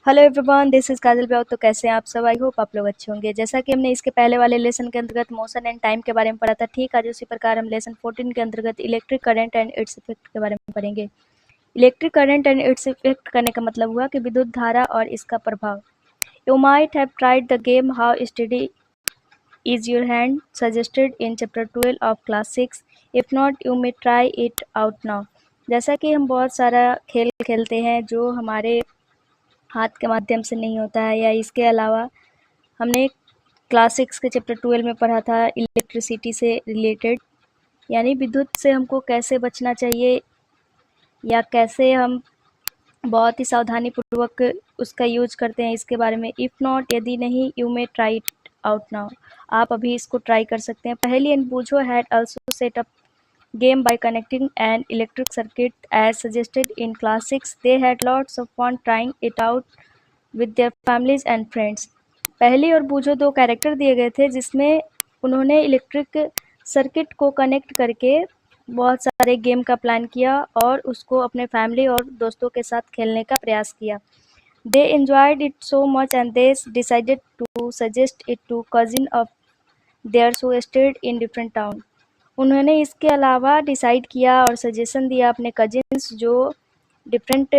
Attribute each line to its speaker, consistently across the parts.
Speaker 1: Hello everyone, this is काजल ब्याव। तो कैसे हैं आप सब? आई होप आप लोग अच्छे होंगे। जैसा कि हमने इसके पहले वाले लेसन के अंतर्गत मोशन एंड टाइम के बारे में पढ़ा था, ठीक आज उसी प्रकार हम लेसन 14 के अंतर्गत electric current and its effect के बारे में पढ़ेंगे। Electric current and its effect करने का मतलब हुआ कि विद्युत धारा और इसका प्रभाव। You might have tried the game how study is your hand suggested in chapter 12 of class 6। If not you may try it out now. जैसा कि हम बहुत सारा खेल खेलते हैं जो हमारे हाथ के माध्यम से नहीं होता है, या इसके अलावा हमने क्लास 6 के चैप्टर 12 में पढ़ा था इलेक्ट्रिसिटी से रिलेटेड, यानी विद्युत से हमको कैसे बचना चाहिए या कैसे हम बहुत ही सावधानी पूर्वक उसका यूज करते हैं, इसके बारे में। इफ़ नॉट, यदि नहीं, you may try it out now, आप अभी इसको ट्राई कर सकते हैं। Paheli and Boojho had also set up game by connecting an electric circuit as suggested in class 6. They had lots of fun trying it out with their families and friends. पहली और बूझो दो कैरेक्टर दिए गए थे जिसमें उन्होंने इलेक्ट्रिक सर्किट को कनेक्ट करके बहुत सारे गेम का प्लान किया और उसको अपने फैमिली और दोस्तों के साथ खेलने का प्रयास किया। They enjoyed it so much and they decided to suggest it to cousin of theirs who stayed in different town. उन्होंने इसके अलावा डिसाइड किया और सजेशन दिया अपने कजिन्स जो डिफरेंट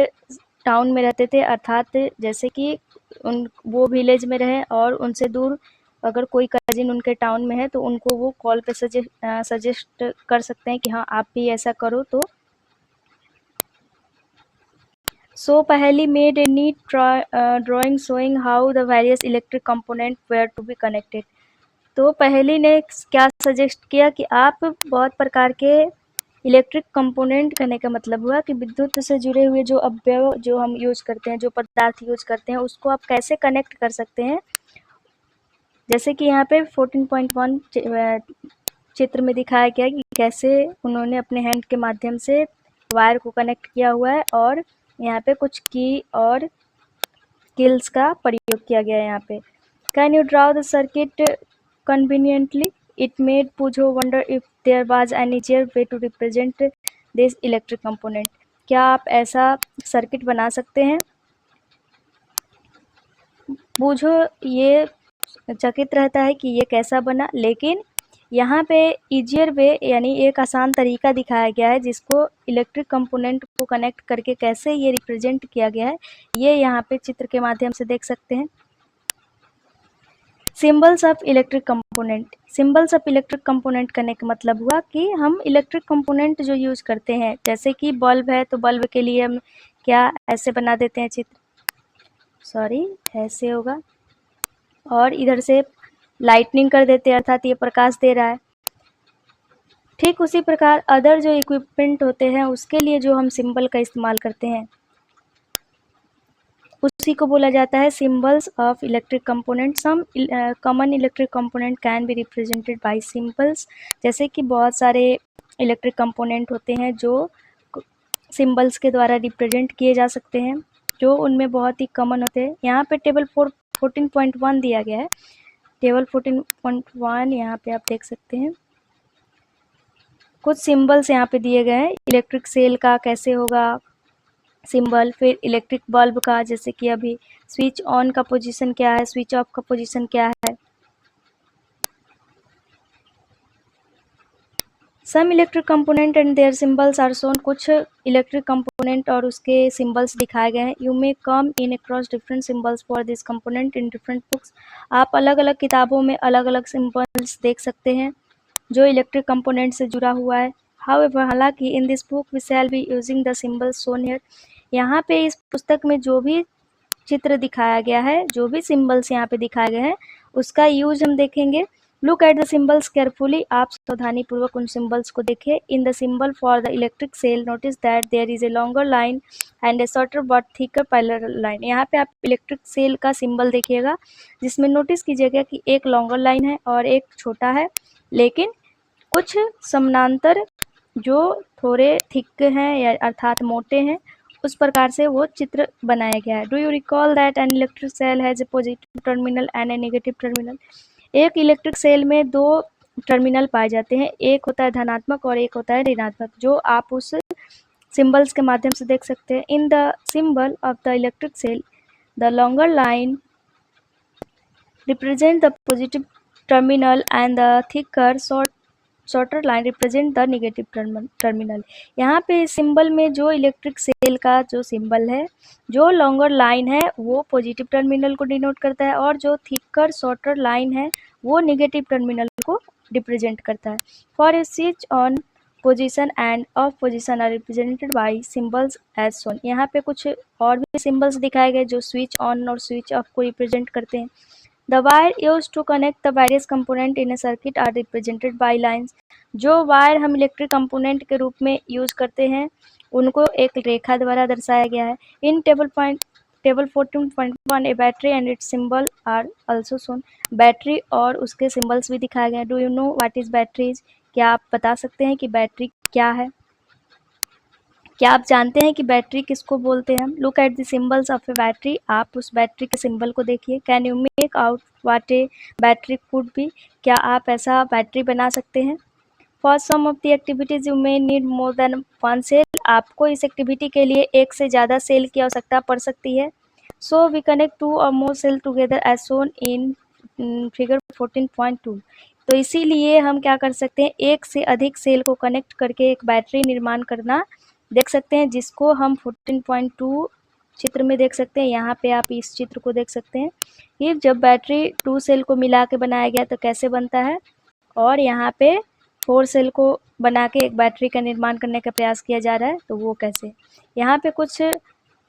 Speaker 1: टाउन में रहते थे, अर्थात जैसे कि वो विलेज में रहे और उनसे दूर अगर कोई कजिन उनके टाउन में है तो उनको वो कॉल पे सजेस्ट कर सकते हैं कि हाँ आप भी ऐसा करो। तो so Paheli made a neat drawing showing how the various electric component were to be connected. तो पहली ने क्या सजेस्ट किया कि आप बहुत प्रकार के इलेक्ट्रिक कंपोनेंट करने का मतलब हुआ कि विद्युत से जुड़े हुए जो अवयव जो हम यूज करते हैं, जो पदार्थ यूज करते हैं, उसको आप कैसे कनेक्ट कर सकते हैं। जैसे कि यहाँ पे 14.1 चित्र में दिखाया गया कि कैसे उन्होंने अपने हैंड के माध्यम से वायर को कनेक्ट किया हुआ है और यहाँ पे कुछ की और किल्स का प्रयोग किया गया है यहाँ पे। Can you draw the circuit conveniently? It made Pujo wonder if there was an easier way to represent this electric component. क्या आप ऐसा सर्किट बना सकते हैं? पूजो ये चकित रहता है कि ये कैसा बना, लेकिन यहाँ पे ईजियर वे यानी एक आसान तरीका दिखाया गया है जिसको इलेक्ट्रिक कंपोनेंट को कनेक्ट करके कैसे ये रिप्रेजेंट किया गया है, ये यहाँ पे चित्र के माध्यम से देख सकते हैं। Symbols of electric component. Symbols of electric component करने का मतलब हुआ कि हम इलेक्ट्रिक कंपोनेंट जो यूज करते हैं, जैसे कि बल्ब है तो बल्ब के लिए हम क्या ऐसे बना देते हैं चित्र, सॉरी ऐसे होगा, और इधर से लाइटनिंग कर देते हैं अर्थात ये प्रकाश दे रहा है। ठीक उसी प्रकार अदर जो इक्विपमेंट होते हैं उसके लिए जो हम सिंबल का इस्तेमाल करते हैं उसी को बोला जाता है symbols of electric component. Some common electric component can be represented by symbols. जैसे कि बहुत सारे इलेक्ट्रिक कंपोनेंट होते हैं जो सिंबल्स के द्वारा रिप्रेजेंट किए जा सकते हैं, जो उनमें बहुत ही कॉमन होते हैं। यहाँ पे टेबल 14.1 दिया गया है। टेबल 14.1 यहाँ पे आप देख सकते हैं, कुछ सिंबल्स यहाँ पे दिए गए हैं। इलेक्ट्रिक सेल का कैसे होगा सिंबल, फिर इलेक्ट्रिक बल्ब का, जैसे कि अभी स्विच ऑन का पोजीशन क्या है, स्विच ऑफ का पोजीशन क्या है। Some electric component and their symbols are shown. कुछ इलेक्ट्रिक कंपोनेंट और उसके सिंबल्स दिखाए गए हैं। You may come in across different symbols for this component in different books. आप अलग अलग किताबों में अलग अलग सिंबल्स देख सकते हैं जो इलेक्ट्रिक कंपोनेंट से जुड़ा हुआ है। हाउएवर, हालांकि in this book we shall be using the symbols shown here. यहाँ पे इस पुस्तक में जो भी चित्र दिखाया गया है, जो भी सिंबल्स यहाँ पे दिखाए गए हैं, उसका यूज हम देखेंगे। Look at the symbols carefully. आप सावधानी पूर्वक उन सिंबल्स को देखें। In the symbol for the electric cell notice that there is a longer line and a shorter but thicker parallel line. यहाँ पे आप इलेक्ट्रिक सेल का सिंबल देखिएगा जिसमें नोटिस कीजिएगा कि एक लॉन्गर लाइन है और एक छोटा है, लेकिन कुछ समानांतर जो थोड़े थिक हैं या अर्थात मोटे हैं, उस प्रकार से वो चित्र बनाया गया है। Do you recall that an electric cell has a positive terminal and a negative terminal. एक इलेक्ट्रिक सेल में दो टर्मिनल पाए जाते हैं, एक होता है धनात्मक और एक होता है ऋणात्मक, जो आप उस सिंबल्स के माध्यम से देख सकते हैं। In the symbol of the electric cell the longer line represent the positive terminal and the thicker shorter line represent the negative terminal। यहाँ पे सिंबल में जो इलेक्ट्रिक सेल का जो सिंबल है, जो लॉन्गर लाइन है वो पॉजिटिव टर्मिनल को डिनोट करता है और जो थिकर शॉर्टर लाइन है वो नेगेटिव टर्मिनल को रिप्रेजेंट करता है। For a switch on position and off position are represented by symbols as shown. यहाँ पे कुछ और भी सिंबल्स दिखाए गए जो स्विच ऑन और स्विच ऑफ को रिप्रेजेंट करते हैं। The wire used to connect the various component in a circuit are represented by lines। जो वायर हम इलेक्ट्रिक कंपोनेंट के रूप में यूज करते हैं उनको एक रेखा द्वारा दर्शाया गया है। In table 14.1 a battery and its symbol are also shown. Battery और उसके सिंबल्स भी दिखाए गए हैं। Do you know what is batteries? क्या आप बता सकते हैं कि बैटरी क्या है? क्या आप जानते हैं कि बैटरी किसको बोलते हैं हम? Look at the symbols of a battery. आप उस बैटरी के सिंबल को देखिए। Can you make out what a battery could be? क्या आप ऐसा बैटरी बना सकते हैं? For some of the activities you may need more than one cell. आपको इस एक्टिविटी के लिए एक से ज़्यादा सेल की आवश्यकता पड़ सकती है। So we connect two or more cell together as shown in figure 14.2। तो इसीलिए हम क्या कर सकते हैं, एक से अधिक सेल को कनेक्ट करके एक बैटरी निर्माण करना देख सकते हैं, जिसको हम 14.2 चित्र में देख सकते हैं। यहाँ पे आप इस चित्र को देख सकते हैं कि जब बैटरी 2 सेल को मिला के बनाया गया तो कैसे बनता है, और यहाँ पे 4 सेल को बना के एक बैटरी का निर्माण करने का प्रयास किया जा रहा है तो वो कैसे। यहाँ पे कुछ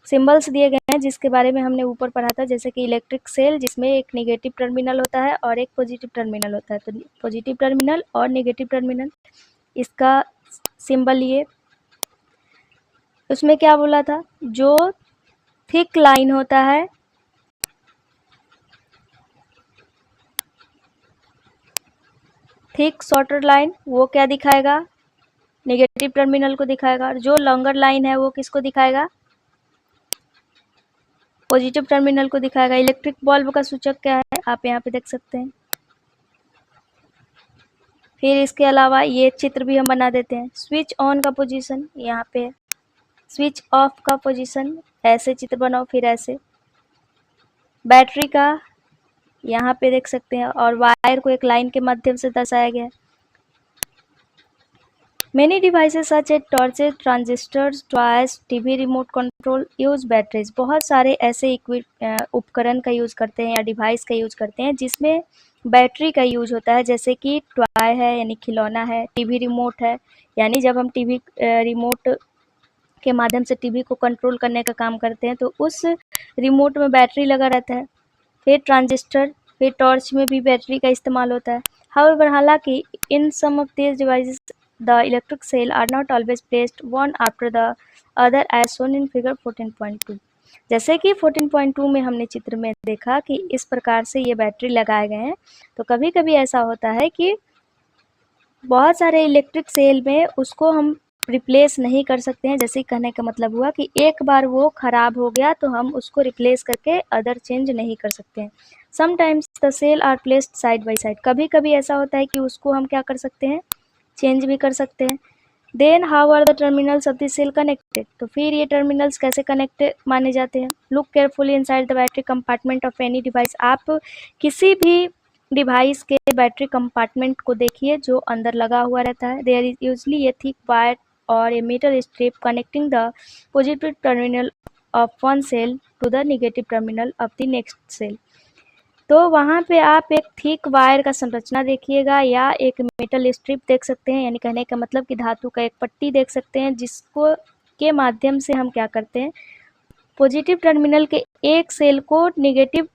Speaker 1: सिंबल्स दिए गए हैं जिसके बारे में हमने ऊपर पढ़ा था, जैसे कि इलेक्ट्रिक सेल जिसमें एक नेगेटिव टर्मिनल होता है और एक पॉजिटिव टर्मिनल होता है। तो पॉजिटिव टर्मिनल और नेगेटिव टर्मिनल, इसका सिंबल ये। उसमें क्या बोला था, जो थिक लाइन होता है, थिक शॉर्टर लाइन, वो क्या दिखाएगा, नेगेटिव टर्मिनल को दिखाएगा। और जो लॉन्गर लाइन है वो किसको दिखाएगा, पॉजिटिव टर्मिनल को दिखाएगा। इलेक्ट्रिक बल्ब का सूचक क्या है, आप यहाँ पे देख सकते हैं। फिर इसके अलावा ये चित्र भी हम बना देते हैं। स्विच ऑन का पोजीशन यहाँ पे है, स्विच ऑफ का पोजीशन ऐसे चित्र बनाओ, फिर ऐसे। बैटरी का यहाँ पे देख सकते हैं, और वायर को एक लाइन के माध्यम से दर्शाया गया है। Many devices such as torches, transistors, toys, TV remote control use batteries. बहुत सारे ऐसे उपकरण का यूज करते हैं या डिवाइस का यूज करते हैं जिसमें बैटरी का यूज होता है, जैसे कि टॉय है यानी खिलौना है, टीवी रिमोट है यानी जब हम टीवी रिमोट के माध्यम से टीवी को कंट्रोल करने का काम करते हैं तो उस रिमोट में बैटरी लगा रहता है। फिर ट्रांजिस्टर, फिर टॉर्च में भी बैटरी का इस्तेमाल होता है। हाउएवर, हालांकि in some of these devices the electric cell are not always placed one after the other as shown in figure 14.2। जैसे कि 14.2 में हमने चित्र में देखा कि इस प्रकार से ये बैटरी लगाए गए हैं। तो कभी कभी ऐसा होता है कि बहुत सारे इलेक्ट्रिक सेल में उसको हम रिप्लेस नहीं कर सकते हैं। जैसे कहने का मतलब हुआ कि एक बार वो खराब हो गया तो हम उसको रिप्लेस करके अदर चेंज नहीं कर सकते हैं। Sometimes the cell are placed side by side. कभी कभी ऐसा होता है कि उसको हम क्या कर सकते हैं, चेंज भी कर सकते हैं। Then how are the terminals of the cell connected. तो फिर ये टर्मिनल्स कैसे कनेक्ट माने जाते हैं। Look carefully inside the battery compartment of any device. आप किसी भी डिवाइस के बैटरी कंपार्टमेंट को देखिए जो अंदर लगा हुआ रहता है। There is usually a thick wire or a metal strip connecting the positive terminal of one cell to the negative terminal of the next cell. तो वहाँ पे आप एक थिक वायर का संरचना देखिएगा या एक मेटल स्ट्रिप देख सकते हैं, यानी कहने का मतलब कि धातु का एक पट्टी देख सकते हैं, जिसको के माध्यम से हम क्या करते हैं, पॉजिटिव टर्मिनल के एक सेल को नेगेटिव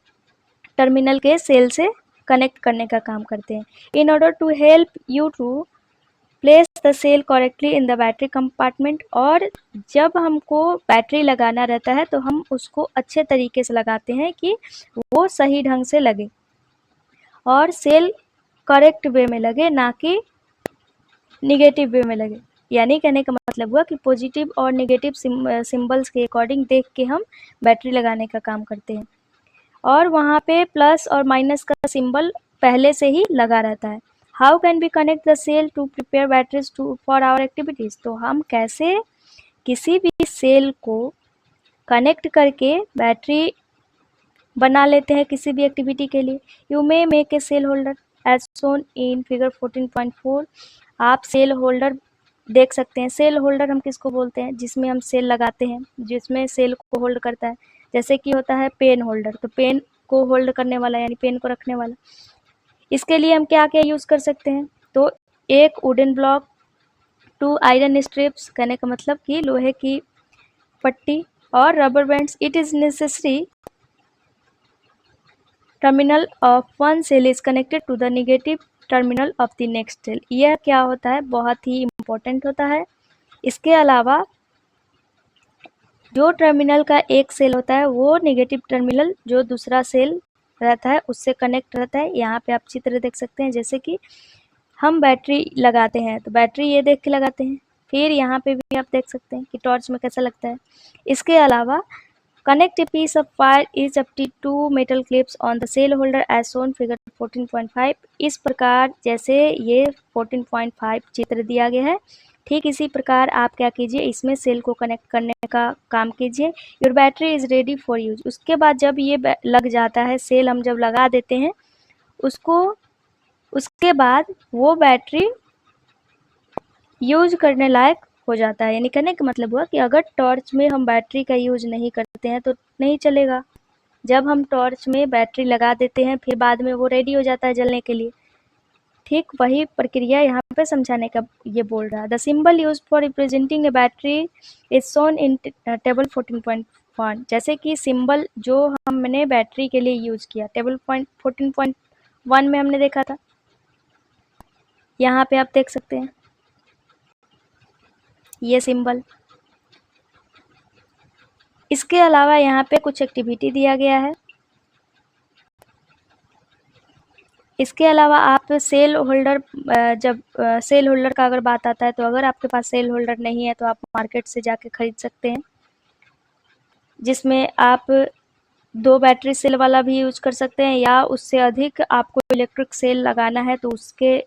Speaker 1: टर्मिनल के सेल से कनेक्ट करने का काम करते हैं। In order to help you to place the cell correctly in the battery compartment. और जब हमको बैटरी लगाना रहता है तो हम उसको अच्छे तरीके से लगाते हैं कि वो सही ढंग से लगे और सेल करेक्ट वे में लगे, ना कि निगेटिव वे में लगे। यानी कहने का मतलब हुआ कि पॉजिटिव और नेगेटिव सिंबल्स के अकॉर्डिंग देख के हम बैटरी लगाने का काम करते हैं। और वहाँ पे प्लस और माइनस का सिंबल पहले से ही लगा रहता है। How can be connect the cell to prepare batteries to for our activities. तो हम कैसे किसी भी सेल को कनेक्ट करके बैटरी बना लेते हैं किसी भी एक्टिविटी के लिए। You may make a cell holder as shown in figure 14.4। आप सेल होल्डर देख सकते हैं। सेल होल्डर हम किसको बोलते हैं? जिसमें हम सेल लगाते हैं, जिसमें सेल को होल्ड करता है। जैसे कि होता है पेन होल्डर, तो पेन को होल्ड करने वाला यानी पेन को रखने वाला। इसके लिए हम क्या क्या यूज़ कर सकते हैं? तो एक वुडन ब्लॉक, 2 आयरन स्ट्रिप्स, कहने का मतलब कि लोहे की पट्टी, और rubber bands. It is necessary terminal of one cell is connected to the negative terminal of the next cell. यह क्या होता है? बहुत ही इम्पोर्टेंट होता है। इसके अलावा जो टर्मिनल का एक सेल होता है वो नेगेटिव टर्मिनल जो दूसरा सेल रहता है उससे कनेक्ट रहता है। यहाँ पे आप चित्र देख सकते हैं, जैसे कि हम बैटरी लगाते हैं तो बैटरी ये देख के लगाते हैं। फिर यहाँ पे भी आप देख सकते हैं कि टॉर्च में कैसा लगता है। इसके अलावा connect a piece of wire each up to 2 metal clips on the cell holder as shown figure 14.5। इस प्रकार जैसे ये 14.5 चित्र दिया गया है, ठीक इसी प्रकार आप क्या कीजिए, इसमें सेल को कनेक्ट करने का काम कीजिए। Your battery is ready for use. उसके बाद जब ये लग जाता है, सेल हम जब लगा देते हैं उसको, उसके बाद वो बैटरी यूज करने लायक हो जाता है। यानी कहने का मतलब हुआ कि अगर टॉर्च में हम बैटरी का यूज नहीं करते हैं तो नहीं चलेगा। जब हम टॉर्च में बैटरी लगा देते हैं फिर बाद में वो रेडी हो जाता है जलने के लिए। ठीक वही प्रक्रिया यहाँ पे समझाने का ये बोल रहा है। The symbol use for representing A battery is shown in table 14.1। जैसे कि सिंबल जो हमने बैटरी के लिए यूज किया टेबल 14.1 में हमने देखा था, यहाँ पे आप देख सकते हैं ये सिंबल। इसके अलावा यहाँ पे कुछ एक्टिविटी दिया गया है। इसके अलावा आप सेल होल्डर, जब सेल होल्डर का अगर बात आता है तो अगर आपके पास सेल होल्डर नहीं है तो आप मार्केट से जाके खरीद सकते हैं, जिसमें आप 2 बैटरी सेल वाला भी यूज कर सकते हैं या उससे अधिक आपको इलेक्ट्रिक सेल लगाना है तो उसके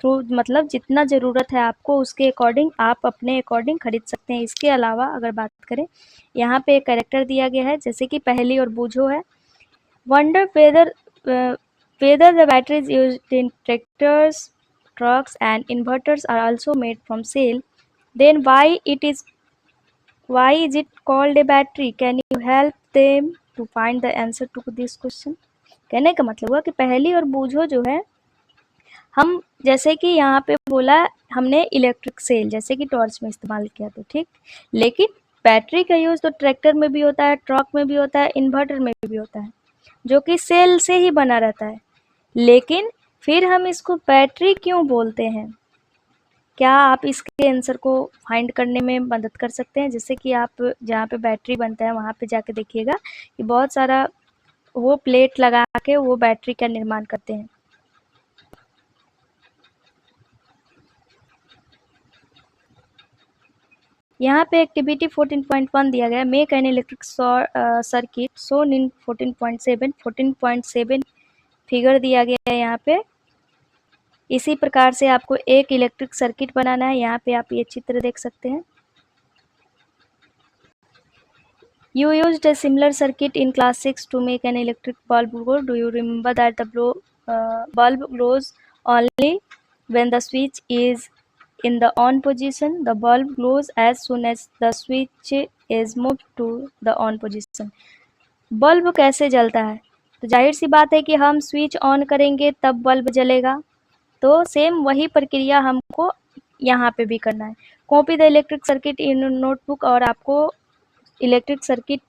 Speaker 1: थ्रू, मतलब जितना ज़रूरत है आपको उसके अकॉर्डिंग आप अपने अकॉर्डिंग खरीद सकते हैं। इसके अलावा अगर बात करें, यहाँ पे एक कैरेक्टर दिया गया है जैसे कि पहेली और बूझो है। Wonder whether the batteries used in tractors, trucks and inverters are also made from cell, then why is it called a battery? Can you help them to find the answer to this question? कहने का मतलब हुआ कि पहेली और बूझो जो है, हम जैसे कि यहाँ पे बोला हमने इलेक्ट्रिक सेल जैसे कि टॉर्च में इस्तेमाल किया तो ठीक, लेकिन बैटरी का यूज़ तो ट्रैक्टर में भी होता है, ट्रक में भी होता है, इन्वर्टर में भी होता है, जो कि सेल से ही बना रहता है। लेकिन फिर हम इसको बैटरी क्यों बोलते हैं? क्या आप इसके आंसर को फाइंड करने में मदद कर सकते हैं? जैसे कि आप जहाँ पे बैटरी बनता है वहाँ पे जाके देखिएगा कि बहुत सारा वो प्लेट लगा के वो बैटरी का निर्माण करते हैं। यहाँ पे एक्टिविटी 14.1 दिया गया है, make an electric circuit shown in 14.7 figure दिया गया है यहाँ पे। इसी प्रकार से आपको एक इलेक्ट्रिक सर्किट बनाना है। यहाँ पे आप ये चित्र देख सकते हैं। You used a similar circuit in class 6 to make an electric bulb glow. Do you remember that the bulb glows only when the switch is in the on position? The bulb glows as soon as the switch is moved to the on position. Bulb कैसे जलता है? तो जाहिर सी बात है कि हम switch on करेंगे तब बल्ब जलेगा। तो सेम वही प्रक्रिया हमको यहाँ पे भी करना है। Copy the electric circuit in notebook, और आपको इलेक्ट्रिक सर्किट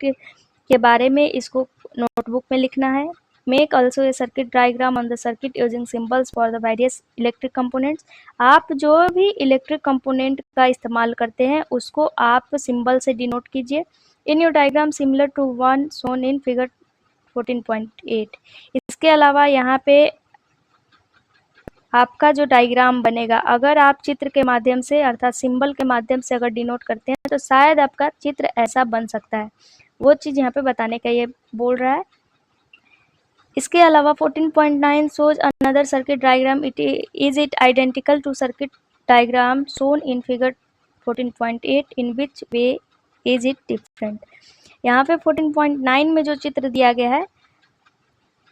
Speaker 1: के बारे में इसको नोटबुक में लिखना है। Make also a circuit diagram on the circuit using symbols for the various electric components. आप जो भी इलेक्ट्रिक कंपोनेंट का इस्तेमाल करते हैं उसको आप सिंबल से डिनोट कीजिए। In your diagram similar to one shown in figure 14.8। इसके अलावा यहाँ पे आपका जो डायग्राम बनेगा, अगर आप चित्र के माध्यम से अर्थात सिंबल के माध्यम से अगर डिनोट करते हैं तो शायद आपका चित्र ऐसा बन सकता है। वो चीज़ यहाँ पे बताने का ये बोल रहा है। इसके अलावा 14.9 shows another circuit diagram. Is it identical to circuit diagram shown in figure 14.8? In which way is it different? यहाँ पे 14.9 में जो चित्र दिया गया है,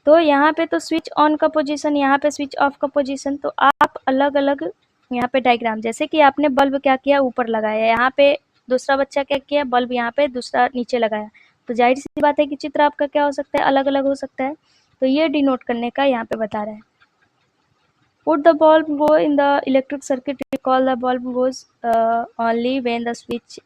Speaker 1: तो यहाँ पे तो स्विच ऑन का पोजीशन, यहाँ पे स्विच ऑफ का पोजीशन, तो आप अलग अलग यहाँ पे डायग्राम, जैसे कि आपने बल्ब क्या किया, ऊपर लगाया, यहाँ पे दूसरा बच्चा क्या किया, बल्ब यहाँ पे दूसरा नीचे लगाया, तो जाहिर सी बात है कि चित्र आपका क्या हो सकता है, अलग अलग हो सकता है। तो ये डिनोट करने का यहाँ पे बता रहा है। Put the bulb go in the electric circuit. Recall the bulb goes only when the switch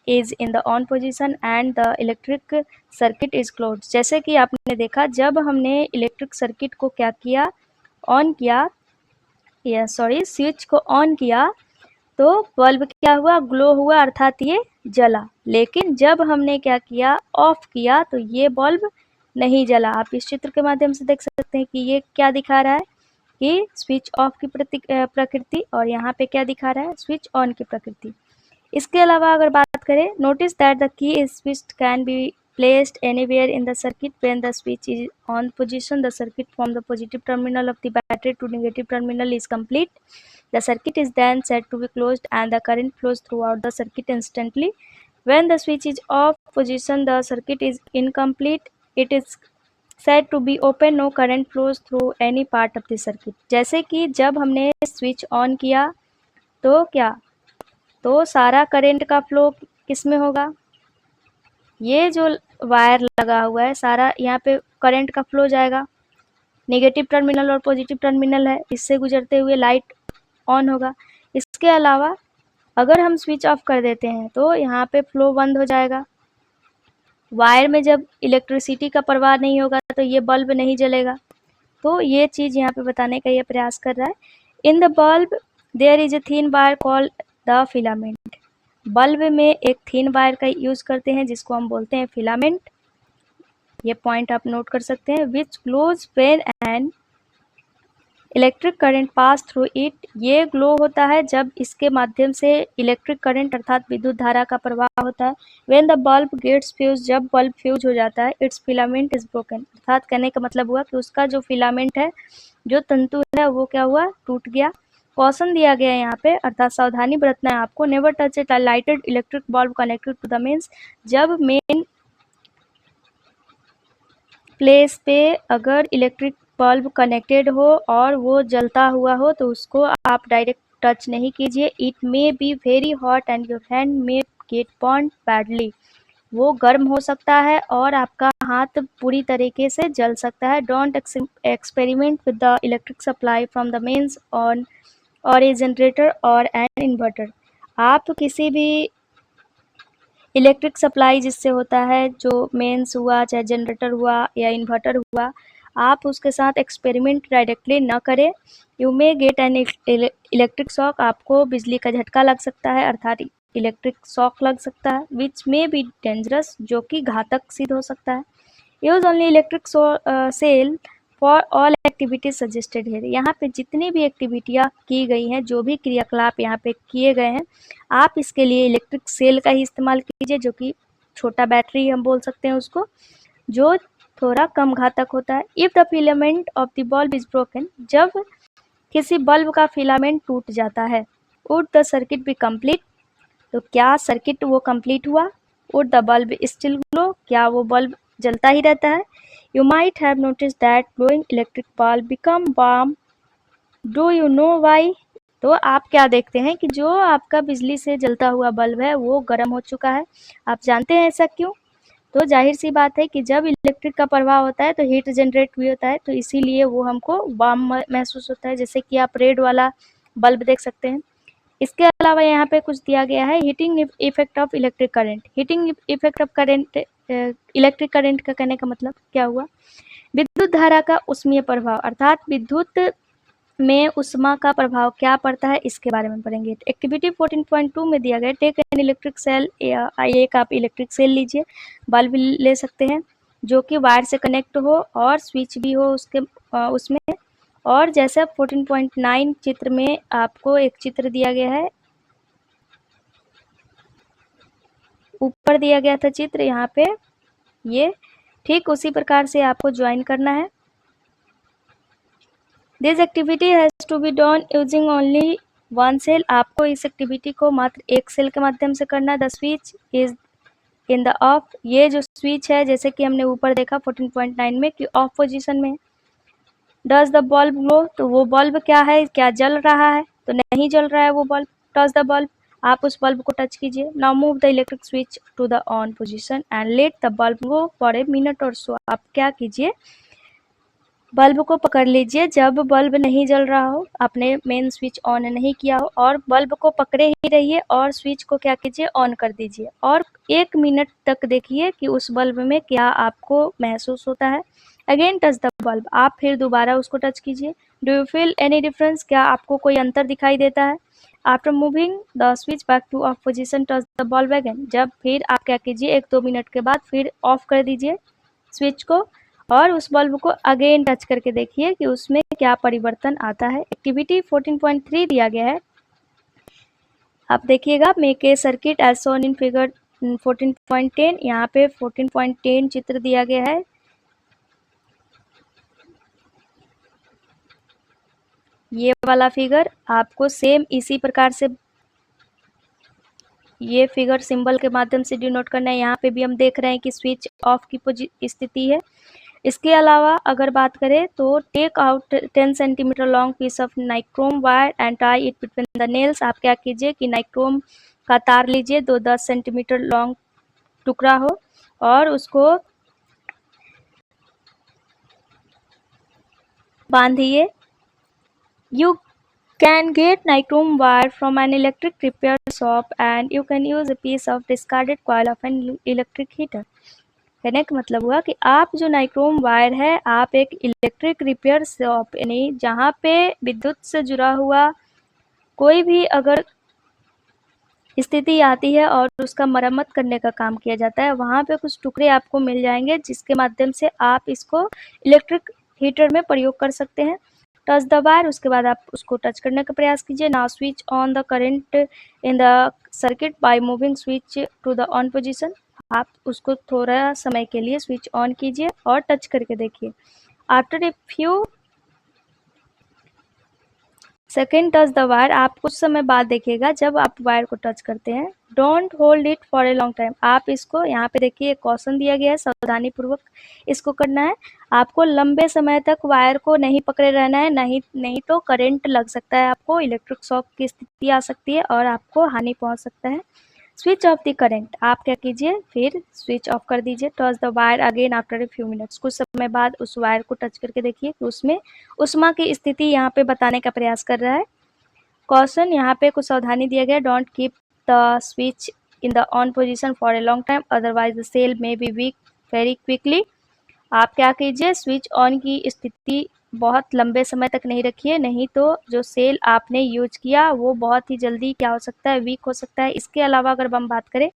Speaker 1: is in the on position and the electric circuit is closed. जैसे कि आपने देखा, जब हमने इलेक्ट्रिक सर्किट को क्या किया, ऑन किया, या सॉरी स्विच को ऑन किया, तो बल्ब क्या हुआ, ग्लो हुआ, अर्थात ये जला। लेकिन जब हमने क्या किया, ऑफ किया, तो ये बल्ब नहीं जला। आप इस चित्र के माध्यम से देख सकते हैं कि ये क्या दिखा रहा है कि स्विच ऑफ की प्रकृति, और यहाँ पे क्या दिखा रहा है, स्विच ऑन की प्रकृति। इसके अलावा अगर बात करें, notice that the key is switch can be placed anywhere in the circuit. When the switch is on position, the circuit from the positive terminal of the battery to negative terminal is complete. The circuit is then said to be closed and the current flows throughout the circuit instantly. When the switch is off position, the circuit is incomplete. It is said to be open, no current flows through any part of the circuit. जैसे कि जब हमने switch on किया तो क्या, तो सारा current का फ्लो किस में होगा, ये जो वायर लगा हुआ है सारा, यहाँ पे करंट का फ्लो जाएगा, नेगेटिव टर्मिनल और पॉजिटिव टर्मिनल है, इससे गुजरते हुए लाइट ऑन होगा। इसके अलावा अगर हम स्विच ऑफ कर देते हैं तो यहाँ पे फ्लो बंद हो जाएगा। वायर में जब इलेक्ट्रिसिटी का प्रवाह नहीं होगा तो ये बल्ब नहीं जलेगा। तो ये चीज़ यहाँ पे बताने का ये प्रयास कर रहा है। In the bulb there is a thin wire called the filament. Bulb में एक थिन वायर का यूज़ करते हैं जिसको हम बोलते हैं फिलामेंट। ये पॉइंट आप नोट कर सकते हैं। Which glows when an electric current pass through it. ये ग्लो होता है जब इसके माध्यम से इलेक्ट्रिक करंट अर्थात विद्युत धारा का प्रवाह होता है। When the bulb gets fuse, जब बल्ब फ्यूज हो जाता है, इट्स फिलामेंट इज ब्रोकन। अर्थात कहने का मतलब हुआ कि उसका जो फिलामेंट है, जो तंतु है, वो क्या हुआ, टूट गया। कॉशन दिया गया है यहाँ पे, अर्थात सावधानी बरतना है आपको। Never touch a lighted electric bulb connected to the mains. जब मेन प्लेस पे अगर इलेक्ट्रिक बल्ब कनेक्टेड हो और वो जलता हुआ हो तो उसको आप डायरेक्ट टच नहीं कीजिए। It may be very hot and your hand may gate burned badly. वो गर्म हो सकता है और आपका हाथ पूरी तरीके से जल सकता है। Don't experiment with the electric supply from the mains on और ए जनरेटर और एन इन्वर्टर। आप किसी भी इलेक्ट्रिक सप्लाई जिससे होता है, जो मेंस हुआ, चाहे जनरेटर हुआ या इन्वर्टर हुआ, आप उसके साथ एक्सपेरिमेंट डायरेक्टली ना करें। You may get an electric shock. आपको बिजली का झटका लग सकता है, अर्थात इलेक्ट्रिक शॉक लग सकता है। विच मे बी डेंजरस, जो कि घातक सिद्ध हो सकता है। Use only electric cell for all activities suggested है। यहाँ पे जितनी भी एक्टिविटियाँ की गई हैं, जो भी क्रियाकलाप यहाँ पे किए गए हैं, आप इसके लिए इलेक्ट्रिक सेल का ही इस्तेमाल कीजिए, जो कि छोटा बैटरी हम बोल सकते हैं उसको, जो थोड़ा कम घातक होता है। If the filament of the bulb is broken, जब किसी बल्ब का फिलामेंट टूट जाता है, would the circuit be complete, तो क्या सर्किट वो कंप्लीट हुआ। Would the bulb still glow, क्या वो बल्ब जलता ही रहता है। You might have notice that glowing electric bulb become warm, do you know why. तो आप क्या देखते हैं कि जो आपका बिजली से जलता हुआ बल्ब है वो गर्म हो चुका है। आप जानते हैं ऐसा क्यों। तो जाहिर सी बात है कि जब इलेक्ट्रिक का प्रवाह होता है तो हीट जनरेट भी होता है, तो इसीलिए वो हमको वार्म महसूस होता है। जैसे कि आप रेड वाला बल्ब देख सकते हैं। इसके अलावा यहाँ पे कुछ दिया गया है, heating effect of electric current. Heating effect of current, electric current का कहने का मतलब क्या हुआ, विद्युत धारा का उष्मीय प्रभाव, अर्थात विद्युत में उष्मा का प्रभाव क्या पड़ता है, इसके बारे में पढ़ेंगे। एक्टिविटी 14.2 में दिया गया, टेक एन इलेक्ट्रिक सेल। एक आप इलेक्ट्रिक सेल लीजिए, बल्ब ले सकते हैं जो कि वायर से कनेक्ट हो और स्विच भी हो उसके उसमें। और जैसे 14.9 चित्र में आपको एक चित्र दिया गया है, ऊपर दिया गया था चित्र, यहाँ पे ये ठीक उसी प्रकार से आपको ज्वाइन करना है। This activity has to be done using only one cell. आपको इस एक्टिविटी को मात्र एक सेल के माध्यम से करना है। The switch is in the of, ये जो स्विच है जैसे कि हमने ऊपर देखा 14.9 में कि ऑफ पोजीशन में है। डज द बल्ब ग्लो, तो वो बल्ब क्या है, क्या जल रहा है, तो नहीं जल रहा है वो बल्ब। टच द बल्ब, आप उस बल्ब को टच कीजिए। Now move the electric switch to the on position and let the bulb glow for a minute और सो। आप क्या कीजिए, बल्ब को पकड़ लीजिए जब बल्ब नहीं जल रहा हो, आपने मेन स्विच ऑन नहीं किया हो, और बल्ब को पकड़े ही रहिए और स्विच को क्या कीजिए, ऑन कर दीजिए और 1 मिनट तक देखिए कि उस बल्ब में क्या आपको महसूस होता है। अगेन टच द बल्ब, आप फिर दोबारा उसको टच कीजिए। Do you feel any difference, क्या आपको कोई अंतर दिखाई देता है। After moving the switch back two of position touch the bulb again, जब फिर आप क्या कीजिए 1-2 मिनट के बाद फिर ऑफ कर दीजिए स्विच को और उस बल्ब को अगेन टच करके देखिए कि उसमें क्या परिवर्तन आता है। एक्टिविटी 14.3 दिया गया है, आप देखिएगा, make a circuit as shown in figure 14.10। यहाँ पे 14.10 चित्र दिया गया है। ये वाला फिगर आपको सेम इसी प्रकार से ये फिगर सिंबल के माध्यम से डिनोट करना है। यहाँ पे भी हम देख रहे हैं कि स्विच ऑफ की स्थिति है। इसके अलावा अगर बात करें तो take out 10 centimetre long piece of nichrome wire and tie it between the nails. आप क्या कीजिए कि नाइक्रोम का तार लीजिए, 10 सेंटीमीटर लॉन्ग टुकड़ा हो और उसको बांधिए। You can get nichrome wire from an electric repair shop and you can use a piece of discarded coil of an electric heater। कहने का मतलब हुआ कि आप जो नाइक्रोम वायर है आप एक इलेक्ट्रिक रिपेयर शॉप यानी जहाँ पे विद्युत से जुड़ा हुआ कोई भी अगर स्थिति आती है और उसका मरम्मत करने का काम किया जाता है, वहाँ पे कुछ टुकड़े आपको मिल जाएंगे जिसके माध्यम से आप इसको इलेक्ट्रिक हीटर में प्रयोग कर सकते हैं। टच द वायर, उसके बाद आप उसको टच करने का प्रयास कीजिए। Now switch on the current in the circuit by moving switch to the on position. आप उसको थोड़ा समय के लिए स्विच ऑन कीजिए और टच करके देखिए। After a few second touch the wire, आप कुछ समय बाद देखिएगा जब आप वायर को टच करते हैं। Don't hold it for a long time, आप इसको यहाँ पे देखिए कॉशन दिया गया है, सावधानी पूर्वक इसको करना है। आपको लंबे समय तक वायर को नहीं पकड़े रहना है, नहीं तो करंट लग सकता है, आपको इलेक्ट्रिक शॉक की स्थिति आ सकती है और आपको हानि पहुंच सकता है। स्विच ऑफ द करंट, आप क्या कीजिए फिर स्विच ऑफ कर दीजिए। Touch the wire again after a few minutes, कुछ समय बाद उस वायर को टच करके देखिए कि उसमें उष्मा की स्थिति यहाँ पे बताने का प्रयास कर रहा है। कॉशन, यहाँ पे कुछ सावधानी दिया गया, don't keep the switch in the on position for a long time otherwise the cell may be weak very quickly. आप क्या कीजिए स्विच ऑन की स्थिति बहुत लंबे समय तक नहीं रखिए, नहीं तो जो सेल आपने यूज किया वो बहुत ही जल्दी क्या हो सकता है, वीक हो सकता है। इसके अलावा अगर हम बात करें,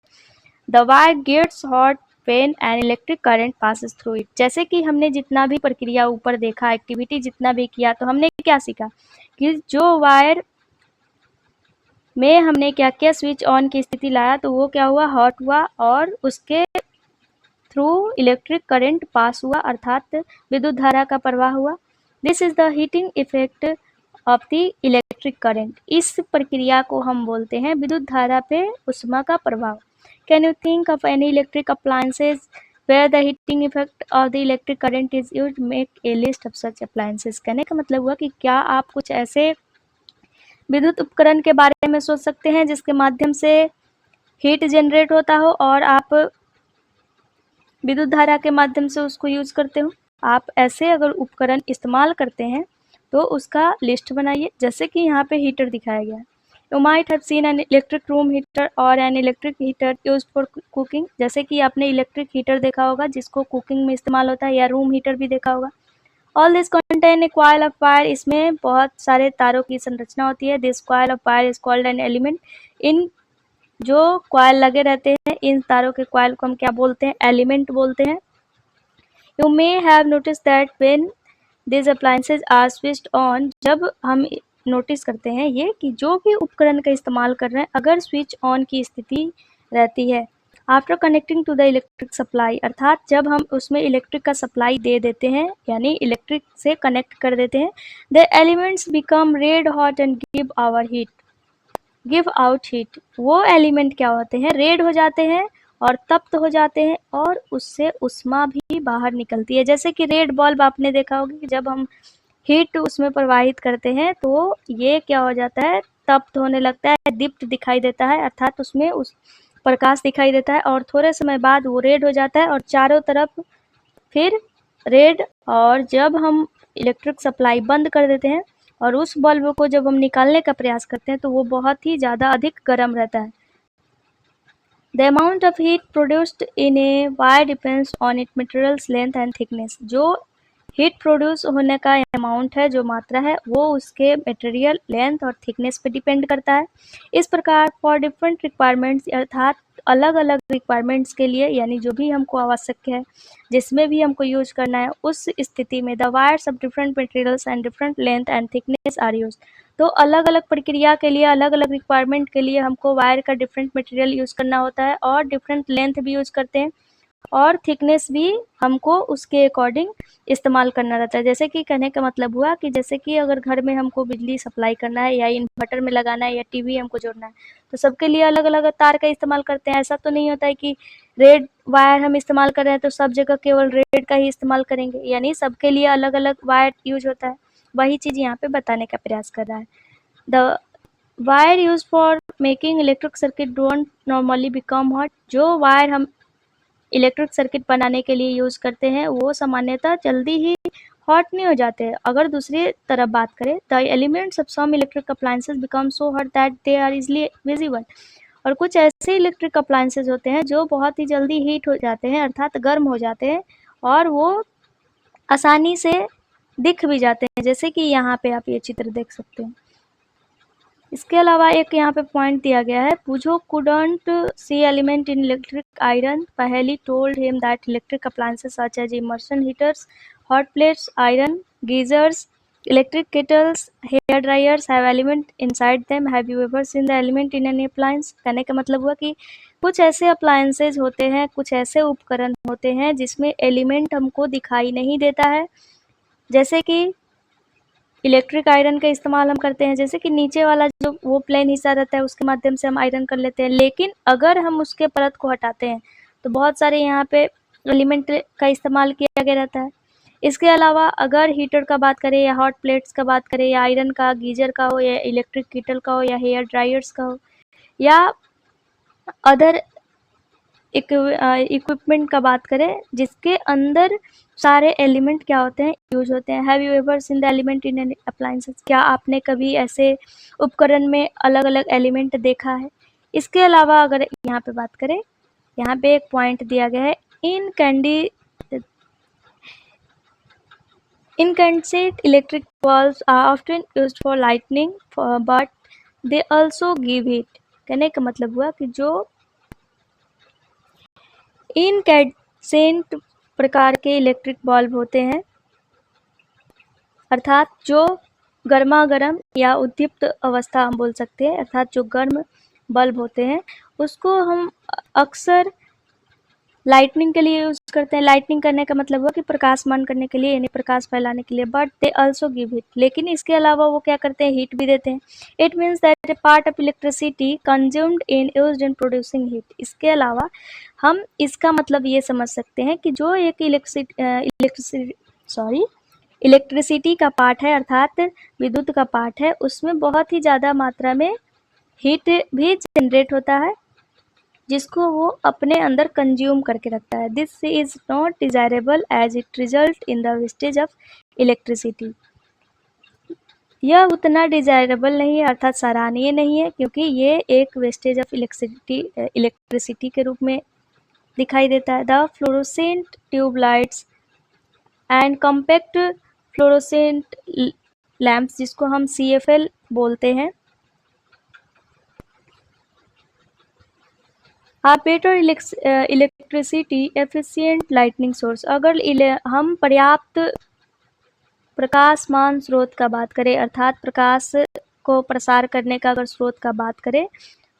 Speaker 1: the wire gets hot when an electric current passes through it. जैसे कि हमने जितना भी प्रक्रिया ऊपर देखा, एक्टिविटी जितना भी किया, तो हमने क्या सीखा कि जो वायर में हमने क्या किया, स्विच ऑन की स्थिति लाया तो वो क्या हुआ, हॉट हुआ और उसके थ्रू इलेक्ट्रिक करंट पास हुआ, अर्थात विद्युत धारा का प्रवाह हुआ। This is the heating effect of the electric current. इस प्रक्रिया को हम बोलते हैं विद्युत धारा पे उष्मा का प्रभाव। Can you think of any electric appliances where the heating effect of the electric current is used, make a list of such appliances। कहने का मतलब हुआ कि क्या आप कुछ ऐसे विद्युत उपकरण के बारे में सोच सकते हैं जिसके माध्यम से हीट जनरेट होता हो और आप विद्युत धारा के माध्यम से उसको यूज करते हो। आप ऐसे अगर उपकरण इस्तेमाल करते हैं तो उसका लिस्ट बनाइए। जैसे कि यहाँ पे हीटर दिखाया गया है, you might have seen an electric room heater और an electric heater use for cooking. जैसे कि आपने इलेक्ट्रिक हीटर देखा होगा जिसको कुकिंग में इस्तेमाल होता है, या रूम हीटर भी देखा होगा। All this contain a coil of wire, इसमें बहुत सारे तारों की संरचना होती है। This coil of wire is called an element. इन जो कॉइल लगे रहते हैं, इन तारों के कॉइल को हम क्या बोलते हैं, एलिमेंट बोलते हैं। You may have notice that when this appliances are switched on, जब हम नोटिस करते हैं ये कि जो भी उपकरण का इस्तेमाल कर रहे हैं अगर स्विच ऑन की स्थिति रहती है, after connecting to the electric supply, अर्थात जब हम उसमें इलेक्ट्रिक का सप्लाई दे देते हैं यानी इलेक्ट्रिक से कनेक्ट कर देते हैं, the elements become red hot and give out heat. वो एलिमेंट क्या होते हैं, रेड हो जाते हैं और तप्त हो जाते हैं और उससे उष्मा भी बाहर निकलती है। जैसे कि रेड बल्ब आपने देखा होगा कि जब हम हीट उसमें प्रवाहित करते हैं तो ये क्या हो जाता है, तप्त होने लगता है, दीप्त दिखाई देता है, अर्थात उसमें उस प्रकाश दिखाई देता है और थोड़े समय बाद वो रेड हो जाता है और चारों तरफ फिर रेड। और जब हम इलेक्ट्रिक सप्लाई बंद कर देते हैं और उस बल्ब को जब हम निकालने का प्रयास करते हैं तो वो बहुत ही ज़्यादा अधिक गर्म रहता है। The amount of heat produced in a wire depends on its material's length and thickness. जो हीट प्रोड्यूस होने का अमाउंट है, जो मात्रा है, वो उसके मटेरियल लेंथ और थिकनेस पे डिपेंड करता है। इस प्रकार फॉर डिफरेंट रिक्वायरमेंट्स, अर्थात अलग अलग रिक्वायरमेंट्स के लिए, यानी जो भी हमको आवश्यक है, जिसमें भी हमको यूज करना है, उस स्थिति में the wires of different materials and different length and thickness are use. तो अलग अलग प्रक्रिया के लिए, अलग अलग रिक्वायरमेंट के लिए हमको वायर का डिफरेंट मटेरियल यूज़ करना होता है और डिफरेंट लेंथ भी यूज़ करते हैं और थिकनेस भी हमको उसके अकॉर्डिंग इस्तेमाल करना रहता है। जैसे कि कहने का मतलब हुआ कि जैसे कि अगर घर में हमको बिजली सप्लाई करना है या इन्वर्टर में लगाना है या टीवी हमको जोड़ना है, तो सबके लिए अलग अलग तार का इस्तेमाल करते हैं। ऐसा तो नहीं होता है कि रेड वायर हम इस्तेमाल कर रहे हैं तो सब जगह केवल रेड का ही इस्तेमाल करेंगे, यानी सबके लिए अलग अलग वायर यूज होता है। वही चीज़ यहाँ पे बताने का प्रयास कर रहा है। The wire use for making electric circuit don't normally become hot. जो वायर हम इलेक्ट्रिक सर्किट बनाने के लिए यूज करते हैं वो सामान्यतः जल्दी ही हॉट नहीं हो जाते हैं। अगर दूसरी तरफ बात करें, the elements of some electric appliances become so hot that they are easily visible. और कुछ ऐसे इलेक्ट्रिक अप्लायंसेस होते हैं जो बहुत ही जल्दी हीट हो जाते हैं, अर्थात गर्म हो जाते हैं और वो आसानी से दिख भी जाते हैं, जैसे कि यहाँ पे आप ये चित्र देख सकते हैं। इसके अलावा एक यहाँ पे पॉइंट दिया गया है, Boojho couldn't see element in electric iron, Paheli told him that electric appliances such as immersion heaters, hot plates, iron geysers, electric kettles, hair dryers have element inside them, have you ever seen the element in any appliance. कहने का मतलब हुआ कि कुछ ऐसे appliances होते हैं, कुछ ऐसे उपकरण होते हैं जिसमें एलिमेंट हमको दिखाई नहीं देता है। जैसे कि इलेक्ट्रिक आयरन का इस्तेमाल हम करते हैं, जैसे कि नीचे वाला जो वो प्लेन हिस्सा रहता है उसके माध्यम से हम आयरन कर लेते हैं, लेकिन अगर हम उसके परत को हटाते हैं तो बहुत सारे यहाँ पे एलिमेंट का इस्तेमाल किया गया रहता है। इसके अलावा अगर हीटर का बात करें या हॉट प्लेट्स का बात करें या आयरन का, गीजर का हो या इलेक्ट्रिक कीटल का हो या हेयर ड्रायर्स का हो या अदर इक्विपमेंट का बात करें जिसके अंदर सारे एलिमेंट क्या होते हैं, यूज होते हैं। Have you ever seen the element in any appliances. क्या आपने कभी ऐसे उपकरण में अलग अलग एलिमेंट देखा है। इसके अलावा अगर यहाँ पे बात करें, यहाँ पे एक पॉइंट दिया गया है, incandescent electric bulbs are often used for lighting but they also give heat। कहने का मतलब हुआ कि जो इनकैंडेसेंट प्रकार के इलेक्ट्रिक बल्ब होते हैं, अर्थात जो गर्मा गर्म या उद्दीप्त अवस्था हम बोल सकते हैं, अर्थात जो गर्म बल्ब होते हैं उसको हम अक्सर लाइटनिंग के लिए यूज करते हैं। लाइटनिंग करने का मतलब हुआ कि प्रकाशमान करने के लिए, यानी प्रकाश फैलाने के लिए, but they also give heat. लेकिन इसके अलावा वो क्या करते हैं, हीट भी देते हैं। It means that A part of electricity consumed in used in producing heat. इसके अलावा हम इसका मतलब ये समझ सकते हैं कि जो एक इलेक्ट्रिसिटी का पार्ट है, अर्थात विद्युत का पार्ट है, उसमें बहुत ही ज़्यादा मात्रा में हीट भी जनरेट होता है जिसको वो अपने अंदर कंज्यूम करके रखता है। This is not desirable as it result in the wastage of electricity. यह उतना डिजायरेबल नहीं है, अर्थात सराहनीय नहीं है, क्योंकि ये एक वेस्टेज ऑफ इलेक्ट्रिसिटी के रूप में दिखाई देता है। The fluorescent tube lights and compact fluorescent lamps, जिसको हम CFL बोलते हैं, are better electricity efficient lightning source. अगर हम पर्याप्त प्रकाशमान स्रोत का बात करें, अर्थात प्रकाश को प्रसार करने का अगर स्रोत का बात करें,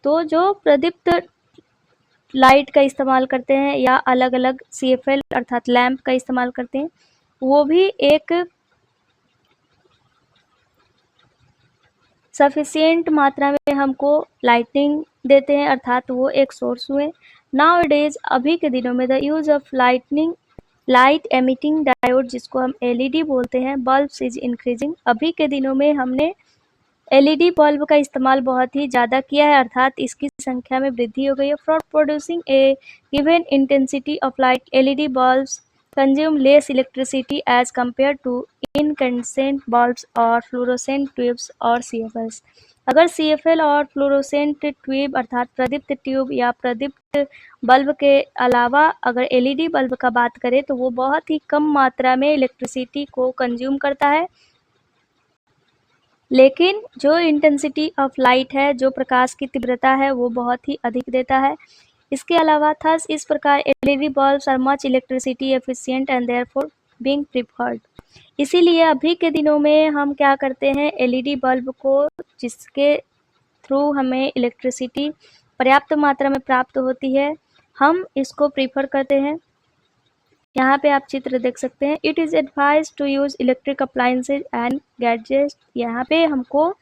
Speaker 1: तो जो प्रदीप्त लाइट का इस्तेमाल करते हैं या अलग अलग CFL अर्थात लैंप का इस्तेमाल करते हैं, वो भी एक सफिशिएंट मात्रा में हमको लाइटिंग देते हैं, अर्थात वो एक सोर्स हुए। Nowadays अभी के दिनों में the use of light emitting diode, जिसको हम एलईडी बोलते हैं, बल्ब्स इज इंक्रीजिंग। अभी के दिनों में हमने एलईडी बल्ब का इस्तेमाल बहुत ही ज़्यादा किया है, अर्थात इसकी संख्या में वृद्धि हो गई है। For producing a given intensity of light, LED bulbs consume less electricity as compare to incandescent bulbs और फ्लोरोसेंट ट्यूब्स और सीएफएल्स। अगर सीएफएल और फ्लोरोसेंट ट्यूब अर्थात प्रदीप्त ट्यूब या प्रदीप्त बल्ब के अलावा अगर एलईडी बल्ब का बात करें तो वो बहुत ही कम मात्रा में इलेक्ट्रिसिटी को कंज्यूम करता है, लेकिन जो इंटेंसिटी ऑफ लाइट है, जो प्रकाश की तीव्रता है, वो बहुत ही अधिक देता है। इसके अलावा थस इस प्रकार LED bulbs are much electricity efficient and therefore being preferred. इसीलिए अभी के दिनों में हम क्या करते हैं, एलईडी बल्ब को, जिसके थ्रू हमें इलेक्ट्रिसिटी पर्याप्त मात्रा में प्राप्त होती है, हम इसको प्रीफर करते हैं। यहाँ पे आप चित्र देख सकते हैं। It is advise to use electric appliances and gadgets. यहाँ पे हमको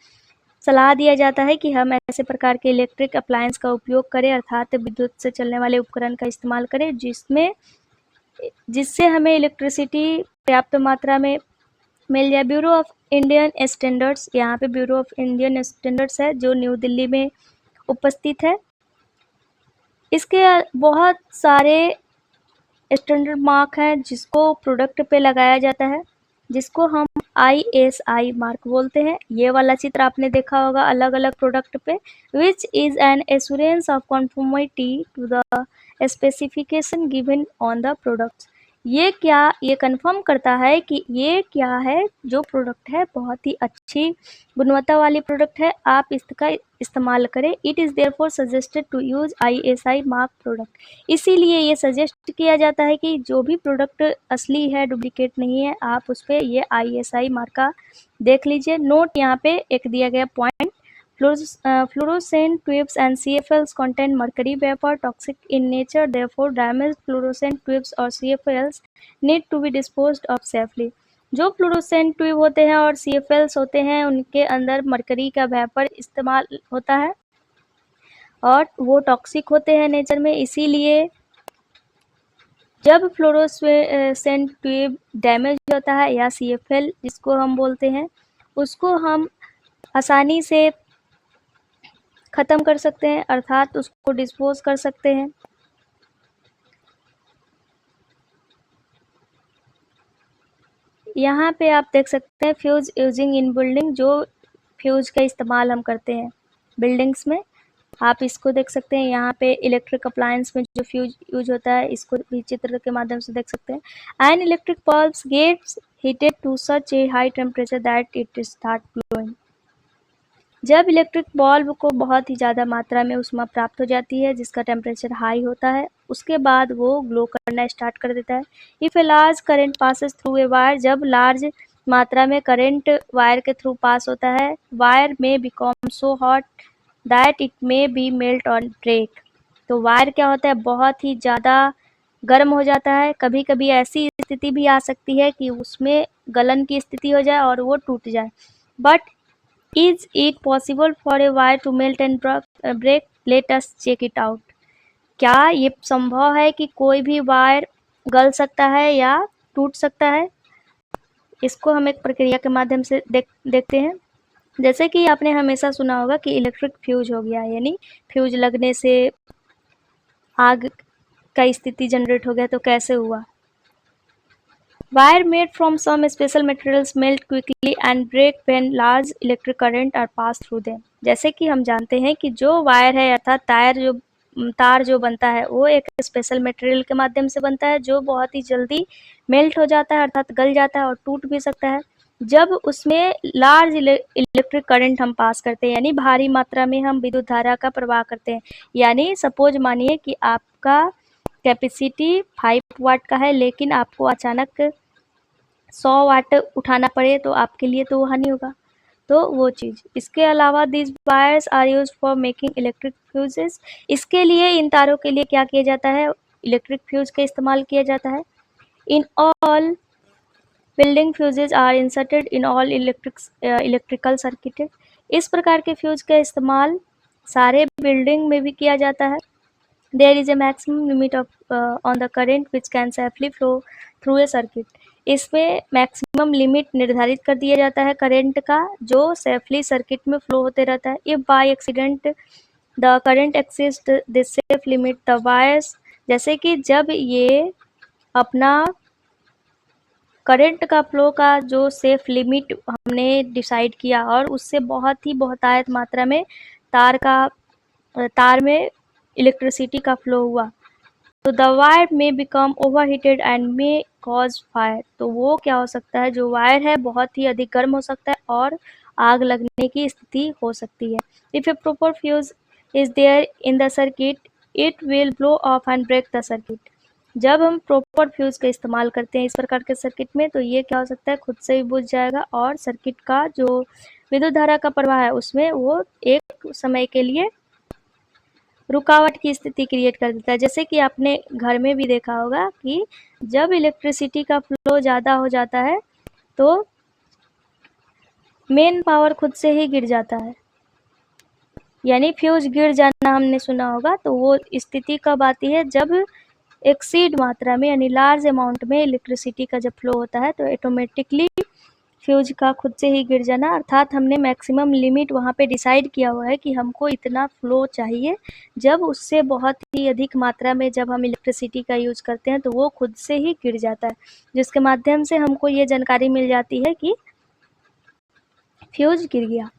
Speaker 1: सलाह दिया जाता है कि हम ऐसे प्रकार के इलेक्ट्रिक अप्लायंस का उपयोग करें, अर्थात विद्युत से चलने वाले उपकरण का इस्तेमाल करें जिससे हमें इलेक्ट्रिसिटी पर्याप्त मात्रा में मिल जाए। ब्यूरो ऑफ इंडियन स्टैंडर्ड्स, यहाँ पे ब्यूरो ऑफ इंडियन स्टैंडर्ड्स है जो न्यू दिल्ली में उपस्थित है। इसके बहुत सारे स्टैंडर्ड मार्क है जिसको प्रोडक्ट पे लगाया जाता है, जिसको हम ISI मार्क बोलते हैं। ये वाला चित्र आपने देखा होगा अलग अलग प्रोडक्ट पे, which is an assurance of conformity to the specification given on the products. ये कंफर्म करता है कि ये क्या है, जो प्रोडक्ट है बहुत ही अच्छी गुणवत्ता वाली प्रोडक्ट है, आप इसका इस्तेमाल करें। It is therefore suggested to use ISI mark product. इसीलिए ये सजेस्ट किया जाता है कि जो भी प्रोडक्ट असली है, डुप्लीकेट नहीं है, आप उस पर ये ISI मार्का देख लीजिए। नोट यहाँ पे एक दिया गया point, fluorescent tubes and CFLs contain mercury vapor, toxic in nature, therefore damaged fluorescent tubes or CFLs need to be disposed of safely। जो फ्लोरोसेंट ट्यूब होते हैं और CFLs होते हैं, उनके अंदर मरकरी का वेपर इस्तेमाल होता है और वो टॉक्सिक होते हैं नेचर में। इसीलिए जब फ्लोरोसेंट ट्यूब डैमेज होता है या CFL जिसको हम बोलते हैं, उसको हम आसानी से ख़त्म कर सकते हैं, अर्थात उसको डिस्पोज कर सकते हैं। यहाँ पे आप देख सकते हैं फ्यूज यूजिंग इन बिल्डिंग, जो फ्यूज का इस्तेमाल हम करते हैं बिल्डिंग्स में, आप इसको देख सकते हैं। यहाँ पे इलेक्ट्रिक अप्लायंस में जो फ्यूज यूज होता है, इसको भी चित्र के माध्यम से देख सकते हैं। And electric bulbs gets heated to such a high temperature that it start glowing. जब इलेक्ट्रिक बल्ब को बहुत ही ज़्यादा मात्रा में ऊष्मा प्राप्त हो जाती है, जिसका टेम्परेचर हाई होता है, उसके बाद वो ग्लो करना स्टार्ट कर देता है। If a large current passes through a wire, जब लार्ज मात्रा में करंट वायर के थ्रू पास होता है, वायर में become so hot that it may be melt on break. तो वायर क्या होता है, बहुत ही ज़्यादा गर्म हो जाता है। कभी कभी ऐसी स्थिति भी आ सकती है कि उसमें गलन की स्थिति हो जाए और वो टूट जाए। But is it possible for a wire to melt and break? Let us check it out. क्या ये संभव है कि कोई भी वायर गल सकता है या टूट सकता है? इसको हम एक प्रक्रिया के माध्यम से देखते हैं। जैसे कि आपने हमेशा सुना होगा कि इलेक्ट्रिक फ्यूज हो गया, यानी फ्यूज लगने से आग का स्थिति जनरेट हो गया। तो कैसे हुआ? Wire made from some special materials melt quickly and break when large electric current are passed through them। जैसे कि हम जानते हैं कि जो वायर है अर्थात तार जो बनता है, वो एक स्पेशल मटेरियल के माध्यम से बनता है जो बहुत ही जल्दी मेल्ट हो जाता है, अर्थात गल जाता है और टूट भी सकता है जब उसमें लार्ज इलेक्ट्रिक करंट हम पास करते हैं, यानी भारी मात्रा में हम विद्युत धारा का प्रवाह करते हैं। यानी सपोज मानिए कि आपका कैपेसिटी 5 वाट का है, लेकिन आपको अचानक 100 वाट उठाना पड़े तो आपके लिए तो वो हानि होगा। तो वो चीज़। इसके अलावा this wires are used for making electric fuses. इसके लिए इन तारों के लिए क्या किया जाता है? इलेक्ट्रिक फ्यूज का इस्तेमाल किया जाता है। In all building fuses are inserted in all electrical circuit. इस प्रकार के फ्यूज का इस्तेमाल सारे बिल्डिंग में भी किया जाता है। there is a maximum limit of on the current which can safely flow through a circuit. इसमें मैक्सिमम लिमिट निर्धारित कर दिया जाता है करंट का जो सेफली सर्किट में फ्लो होते रहता है. If by accident the current exist this safe limit the wires, जैसे कि जब ये अपना करंट का फ्लो का जो सेफ लिमिट हमने डिसाइड किया और उससे बहुत ही बहुतायत मात्रा में तार में इलेक्ट्रिसिटी का फ्लो हुआ तो द वायर में become overheated and may cause fire. तो वो क्या हो सकता है, जो वायर है बहुत ही अधिक गर्म हो सकता है और आग लगने की स्थिति हो सकती है. If a proper fuse is there in the circuit it will blow off and break the circuit. जब हम प्रॉपर फ्यूज का इस्तेमाल करते हैं इस प्रकार के सर्किट में तो ये क्या हो सकता है, खुद से ही बुझ जाएगा और सर्किट का जो विद्युत धारा का प्रवाह है उसमें वो एक समय के लिए रुकावट की स्थिति क्रिएट कर देता है. जैसे कि आपने घर में भी देखा होगा कि जब इलेक्ट्रिसिटी का फ्लो ज़्यादा हो जाता है तो मेन पावर खुद से ही गिर जाता है, यानी फ्यूज गिर जाना हमने सुना होगा. तो वो स्थिति कब आती है, जब एक्सीड मात्रा में यानी लार्ज अमाउंट में इलेक्ट्रिसिटी का जब फ्लो होता है तो ऑटोमेटिकली फ्यूज का खुद से ही गिर जाना, अर्थात हमने मैक्सिमम लिमिट वहाँ पे डिसाइड किया हुआ है कि हमको इतना फ्लो चाहिए. जब उससे बहुत ही अधिक मात्रा में जब हम इलेक्ट्रिसिटी का यूज करते हैं तो वो खुद से ही गिर जाता है, जिसके माध्यम से हमको ये जानकारी मिल जाती है कि फ्यूज गिर गया.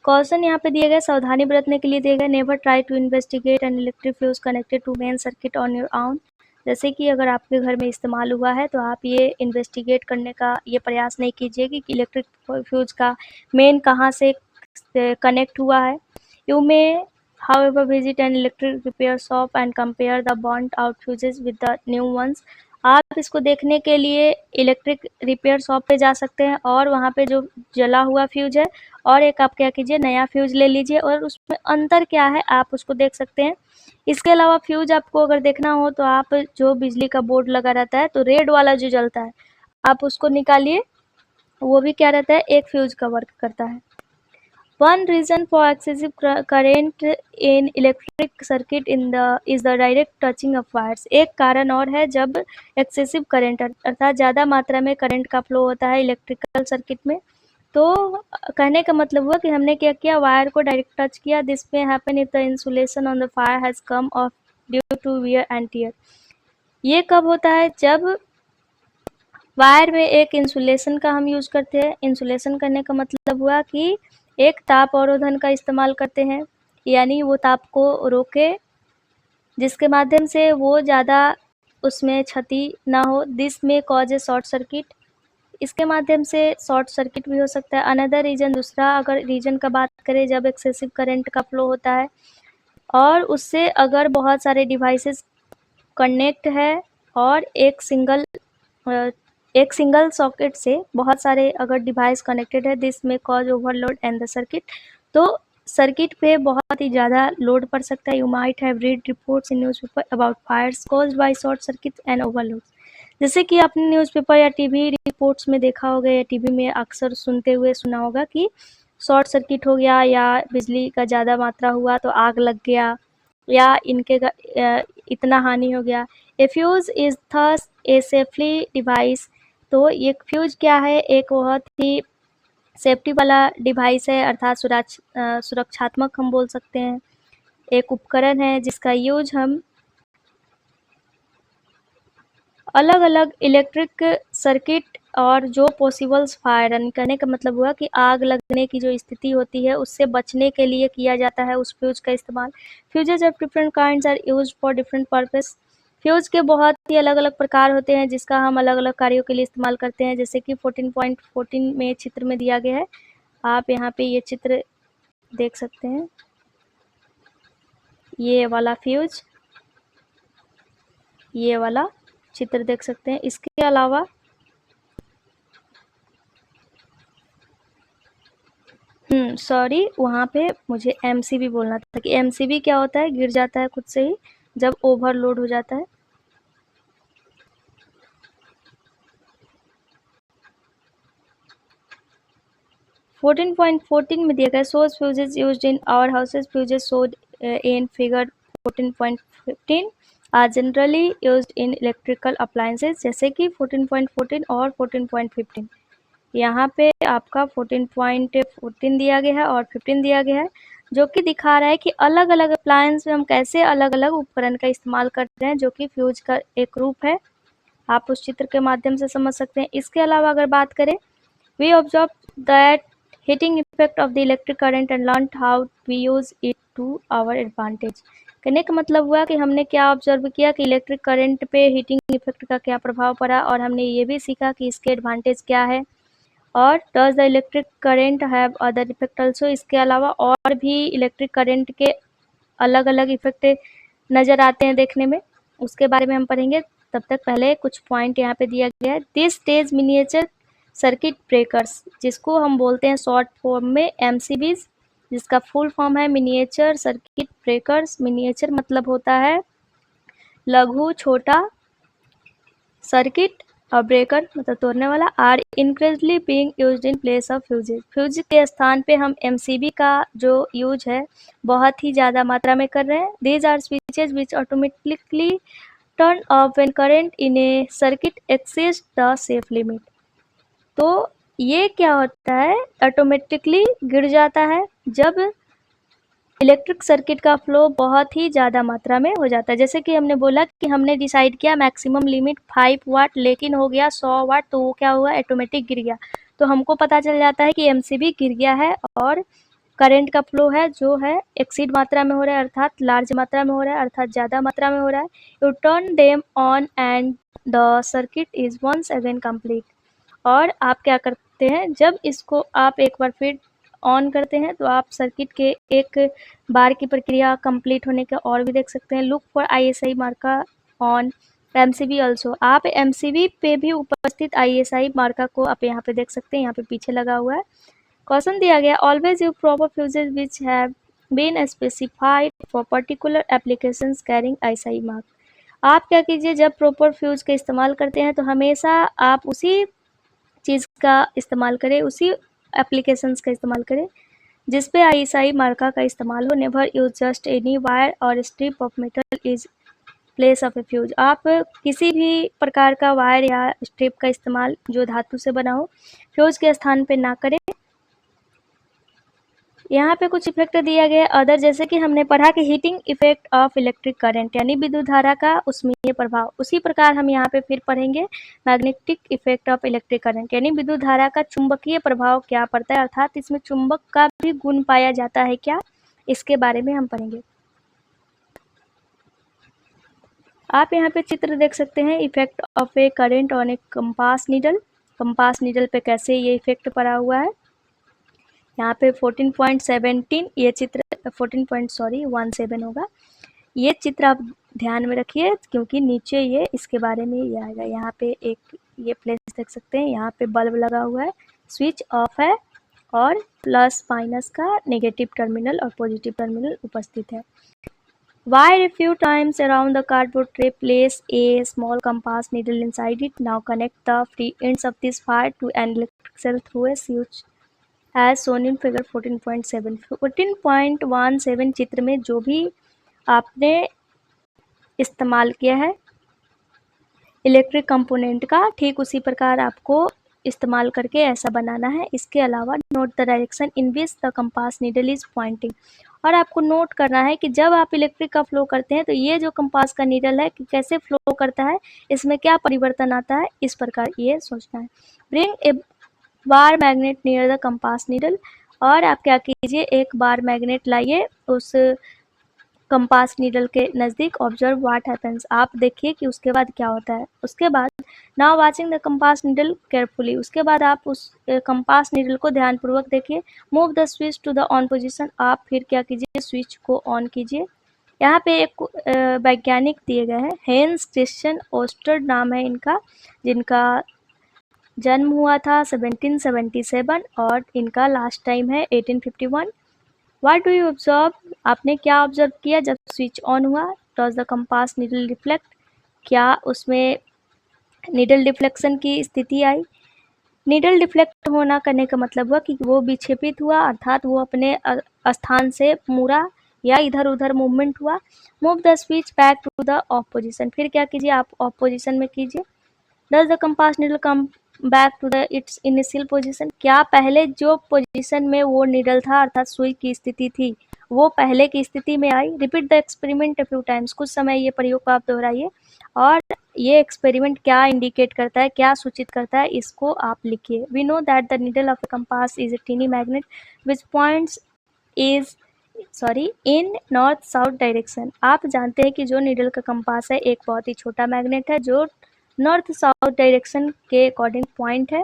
Speaker 1: कॉशन यहाँ पे दिए गए, सावधानी बरतने के लिए दिए गए. Never try to investigate an electric fuse connected to main circuit on your own. जैसे कि अगर आपके घर में इस्तेमाल हुआ है तो आप ये इन्वेस्टिगेट करने का ये प्रयास नहीं कीजिए कि इलेक्ट्रिक फ्यूज का मेन कहाँ से कनेक्ट हुआ है. You may however visit an electric repair shop and compare the burnt out fuses with the new ones. आप इसको देखने के लिए इलेक्ट्रिक रिपेयर शॉप पे जा सकते हैं और वहाँ पे जो जला हुआ फ्यूज है और एक आप क्या कीजिए नया फ्यूज ले लीजिए और उसमें अंतर क्या है आप उसको देख सकते हैं. इसके अलावा फ्यूज आपको अगर देखना हो तो आप जो बिजली का बोर्ड लगा रहता है तो रेड वाला जो जलता है आप उसको निकालिए, वो भी क्या रहता है, एक फ्यूज का वर्क करता है. One reason for excessive current in electric circuit is the direct touching of wires. एक कारण और है जब excessive current अर्थात ज़्यादा मात्रा में करंट का फ्लो होता है इलेक्ट्रिकल सर्किट में, तो कहने का मतलब हुआ कि हमने क्या किया, वायर को डायरेक्ट टच किया. This may happen if the insulation on the fire has come off due to wear and tear. ये कब होता है, जब वायर में एक इंसुलेशन का हम यूज करते हैं. इंसुलेशन करने का मतलब हुआ कि एक ताप अवरोधन का इस्तेमाल करते हैं, यानी वो ताप को रोके जिसके माध्यम से वो ज़्यादा उसमें क्षति ना हो. This may cause A short circuit. इसके माध्यम से शॉर्ट सर्किट भी हो सकता है. अनदर रीजन, दूसरा अगर रीजन का बात करें, जब एक्सेसिव करंट का फ्लो होता है और उससे अगर बहुत सारे डिवाइसेस कनेक्ट है और एक सिंगल सॉकेट से बहुत सारे अगर डिवाइस कनेक्टेड है, this may cause overload and the circuit. तो सर्किट पे बहुत ही ज़्यादा लोड पड़ सकता है. You might have read reports in newspaper about fires caused by short circuit and overload. जैसे कि आपने न्यूज़पेपर या टीवी रिपोर्ट्स में देखा होगा या टीवी में अक्सर सुनते हुए सुना होगा कि शॉर्ट सर्किट हो गया या बिजली का ज़्यादा मात्रा हुआ तो आग लग गया या इनके इतना हानि हो गया. A fuse is thus a safety device. तो ये फ्यूज क्या है, एक बहुत ही सेफ्टी वाला डिवाइस है, अर्थात सुरक्षात्मक हम बोल सकते हैं. एक उपकरण है जिसका यूज हम अलग अलग इलेक्ट्रिक सर्किट और जो पॉसिबल्स फायर, कहने का मतलब हुआ कि आग लगने की जो स्थिति होती है उससे बचने के लिए किया जाता है उस फ्यूज का इस्तेमाल. Fuses of different kinds are used for different purpose. Fuse के बहुत ही अलग अलग प्रकार होते हैं जिसका हम अलग अलग कार्यों के लिए इस्तेमाल करते हैं. जैसे कि 14.14 में चित्र में दिया गया है, आप यहाँ पे ये चित्र देख सकते हैं. ये वाला फ्यूज, ये वाला चित्र देख सकते हैं. इसके अलावा सॉरी, वहाँ पे मुझे एमसीबी बोलना था कि एमसीबी क्या होता है, गिर जाता है खुद से ही जब ओवरलोड हो जाता है. (14.14) में दिया गया source fuses used in our houses. Fuses shown in figure 14.15 are generally used in electrical appliances, जैसे कि 14.14 और 14.15। यहाँ पे आपका 14.14 दिया गया है और 15 दिया गया है, जो कि दिखा रहा है कि अलग अलग अप्लायंस में हम कैसे अलग अलग उपकरण का इस्तेमाल करते हैं, जो कि फ्यूज का एक रूप है। आप उस चित्र के माध्यम से समझ सकते हैं। इसके अलावा अगर बात करें, we observe that heating effect of the electric current and learn how we use it to our advantage. कहने का मतलब हुआ कि हमने क्या ऑब्जर्व किया कि इलेक्ट्रिक करंट पे हीटिंग इफेक्ट का क्या प्रभाव पड़ा, और हमने ये भी सीखा कि इसके एडवांटेज क्या है। और does the electric current have other effect also, इसके अलावा और भी इलेक्ट्रिक करंट के अलग अलग इफेक्ट नज़र आते हैं देखने में, उसके बारे में हम पढ़ेंगे। तब तक पहले कुछ पॉइंट यहाँ पे दिया गया है। This stage miniature circuit breakers, जिसको हम बोलते हैं शॉर्ट फॉर्म में एमसीबीज, जिसका फुल फॉर्म है मिनिएचर सर्किट ब्रेकर्स। मिनिएचर मतलब होता है लघु छोटा, सर्किट और ब्रेकर मतलब तोड़ने वाला। Are increasingly being used in place of fuses, fuse के स्थान पे हम एमसीबी का जो यूज है बहुत ही ज़्यादा मात्रा में कर रहे हैं। These are switches which automatically turn off when current in a circuit exceeds the safe limit. तो ये क्या होता है, ऑटोमेटिकली गिर जाता है जब इलेक्ट्रिक सर्किट का फ्लो बहुत ही ज़्यादा मात्रा में हो जाता है। जैसे कि हमने बोला कि हमने डिसाइड किया मैक्सिमम लिमिट 5 वाट, लेकिन हो गया 100 वाट, तो वो क्या हुआ, ऑटोमेटिक गिर गया। तो हमको पता चल जाता है कि एमसीबी गिर गया है और करंट का फ्लो है जो है एक्सीड मात्रा में हो रहा है, अर्थात लार्ज मात्रा में हो रहा है, अर्थात ज़्यादा मात्रा में हो रहा है। You turn them on and the circuit is once again complete. और आप क्या करते हैं, जब इसको आप एक बार फिर ऑन करते हैं तो आप सर्किट के एक बार की प्रक्रिया कंप्लीट होने का और भी देख सकते हैं। Look for ISI mark on MCB also, आप एमसीबी पे भी उपस्थित आईएसआई मार्का को आप यहाँ पे देख सकते हैं, यहाँ पे पीछे लगा हुआ है। क्वेश्चन दिया गया, always use proper fuses which have been specified for particular applications carrying ISI mark. आप क्या कीजिए, जब प्रॉपर फ्यूज का इस्तेमाल करते हैं तो हमेशा आप उसी चीज़ का इस्तेमाल करें, उसी एप्लीकेशंस का इस्तेमाल करें जिस पे आईएसआई मार्का का इस्तेमाल हो। Never use just any wire or strip of metal is place of a fuse. आप किसी भी प्रकार का वायर या स्ट्रिप का इस्तेमाल जो धातु से बना हो फ्यूज के स्थान पे ना करें। यहाँ पे कुछ इफेक्ट दिया गया अदर, जैसे कि हमने पढ़ा कि heating effect of electric current यानी विद्युत धारा का उसमें प्रभाव, उसी प्रकार हम यहाँ पे फिर पढ़ेंगे magnetic effect of electric current यानी विद्युत धारा का चुंबकीय प्रभाव क्या पड़ता है, अर्थात इसमें चुंबक का भी गुण पाया जाता है क्या, इसके बारे में हम पढ़ेंगे। आप यहाँ पे चित्र देख सकते हैं, effect of A current on A compass needle. Compass needle पे कैसे ये इफेक्ट पड़ा हुआ है। यहाँ पे 14.17 ये चित्र 14.17 होगा। ये चित्र आप ध्यान में रखिए क्योंकि नीचे ये इसके बारे में ये आएगा। यहाँ पे एक ये प्लेस देख सकते हैं, यहाँ पे बल्ब लगा हुआ है, स्विच ऑफ है और प्लस माइनस का नेगेटिव टर्मिनल और पॉजिटिव टर्मिनल उपस्थित है। Wire a few times around the cardboard tray, place a small compass needle inside it. Now connect the free ends of this wire to an electric cell through a switch as shown in figure 14.7. 14.17 चित्र में जो भी आपने इस्तेमाल किया है electric component का, ठीक उसी प्रकार आपको इस्तेमाल करके ऐसा बनाना है। इसके अलावा note the direction in which the compass needle is pointing, और आपको नोट करना है कि जब आप इलेक्ट्रिक का फ्लो करते हैं तो ये जो कंपास का नीडल है कि कैसे फ्लो करता है, इसमें क्या परिवर्तन आता है, इस प्रकार ये सोचना है। Bring a bar magnet near the compass needle, और आप क्या कीजिए, एक बार मैग्नेट लाइए उस कंपास नीडल के नज़दीक। ऑब्जर्व व्हाट हैपेंस, आप देखिए कि उसके बाद क्या होता है। उसके बाद now watching the compass needle carefully, उसके बाद आप उस कंपास नीडल को ध्यानपूर्वक देखिए। Move the switch to the on position, आप फिर क्या कीजिए, स्विच को ऑन कीजिए। यहाँ पे एक वैज्ञानिक दिए गए हैं, हेंस क्रिश्चियन ओस्टर नाम है इनका, जिनका जन्म हुआ था 1777 और इनका लास्ट टाइम है 1851। What do you observe? आपने क्या ऑब्जर्व किया जब स्विच ऑन हुआ? Does the compass needle reflect? क्या उसमें नीडल डिफ्लेक्शन की स्थिति आई? नीडल डिफ्लेक्ट होना करने का मतलब हुआ कि वो विक्षेपित हुआ, अर्थात वो अपने स्थान से मुड़ा या इधर उधर मूवमेंट हुआ, move the switch back to the off position, फिर क्या कीजिए आप ऑफ पोजिशन में कीजिए। Does the compass needle come back to the its initial position, क्या पहले जो पोजीशन में वो नीडल था अर्थात सुई की स्थिति थी वो पहले की स्थिति में आई। Repeat the experiment a few times, कुछ समय ये प्रयोग को आप दोहराइए और ये एक्सपेरिमेंट क्या इंडिकेट करता है, क्या सूचित करता है, इसको आप लिखिए। We know that the needle of a compass is a tiny magnet which points is in north south direction, आप जानते हैं कि जो नीडल का कंपास है एक बहुत ही छोटा मैग्नेट है जो नॉर्थ साउथ डायरेक्शन के अकॉर्डिंग पॉइंट है।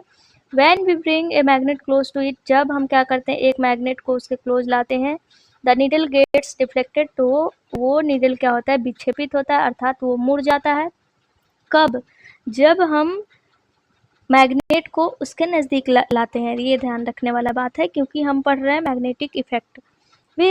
Speaker 1: When we bring a magnet close to it, जब हम क्या करते हैं एक मैग्नेट को उसके क्लोज लाते हैं, द नीडल गेट्स डिफ्लेक्टेड, तो वो नीडल क्या होता है विक्षेपित होता है अर्थात वो मुड़ जाता है। कब, जब हम मैग्नेट को उसके नज़दीक लाते हैं, ये ध्यान रखने वाला बात है क्योंकि हम पढ़ रहे हैं magnetic effect. We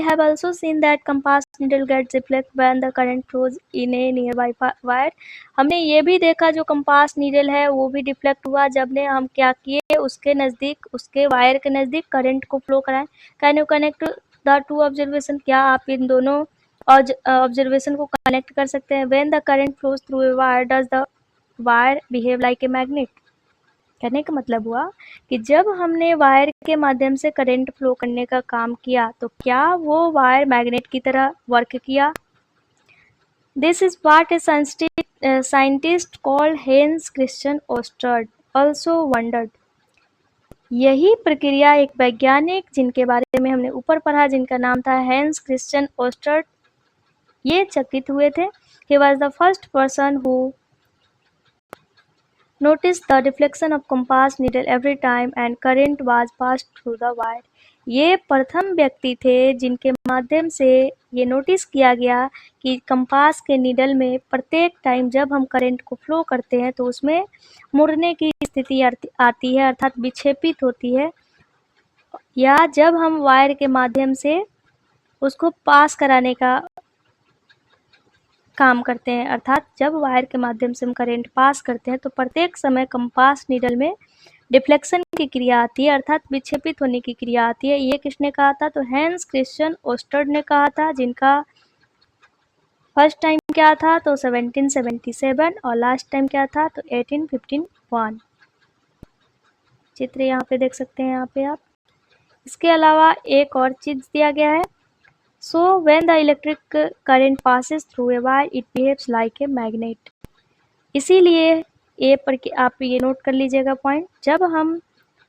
Speaker 1: have also seen that compass needle gets deflect when the current flows in a nearby wire. हमने ये भी देखा जो कंपास नीडल है वो भी डिफ्लेक्ट हुआ जब ने हम क्या किए उसके नज़दीक उसके वायर के नज़दीक करंट को फ्लो कराएं। Can you connect the two observation, क्या आप इन दोनों ऑब्जर्वेशन को कनेक्ट कर सकते हैं। When the current flows through a wire does the wire behave like a magnet, कहने का मतलब हुआ कि जब हमने वायर के माध्यम से करंट फ्लो करने का काम किया तो क्या वो वायर मैग्नेट की तरह वर्क किया। This is what a scientist called Hans Christian ओस्टर्ड ऑल्सो वंडर्ड, यही प्रक्रिया एक वैज्ञानिक जिनके बारे में हमने ऊपर पढ़ा जिनका नाम था हेंस क्रिश्चियन ओस्टर्ड, ये चकित हुए थे। He was the first person who notice the deflection of compass needle every time and current was passed through the wire, ये प्रथम व्यक्ति थे जिनके माध्यम से ये नोटिस किया गया कि कंपास के नीडल में प्रत्येक टाइम जब हम करंट को फ्लो करते हैं तो उसमें मुड़ने की स्थिति आती है अर्थात विक्षेपित होती है, या जब हम वायर के माध्यम से उसको पास कराने का काम करते हैं अर्थात जब वायर के माध्यम से हम करंट पास करते हैं तो प्रत्येक समय कंपास नीडल में डिफ्लेक्शन की क्रिया आती है अर्थात विक्षेपित होने की क्रिया आती है। ये किसने कहा था, तो हेंस क्रिश्चियन ओस्टर्ड ने कहा था जिनका फर्स्ट टाइम क्या था तो 1777 और लास्ट टाइम क्या था तो 1851। चित्र यहाँ पे देख सकते हैं यहाँ पे आप। इसके अलावा एक और चीज दिया गया है, so when the electric current passes through a wire it behaves like a magnet, इसीलिए ये आप ये नोट कर लीजिएगा पॉइंट, जब हम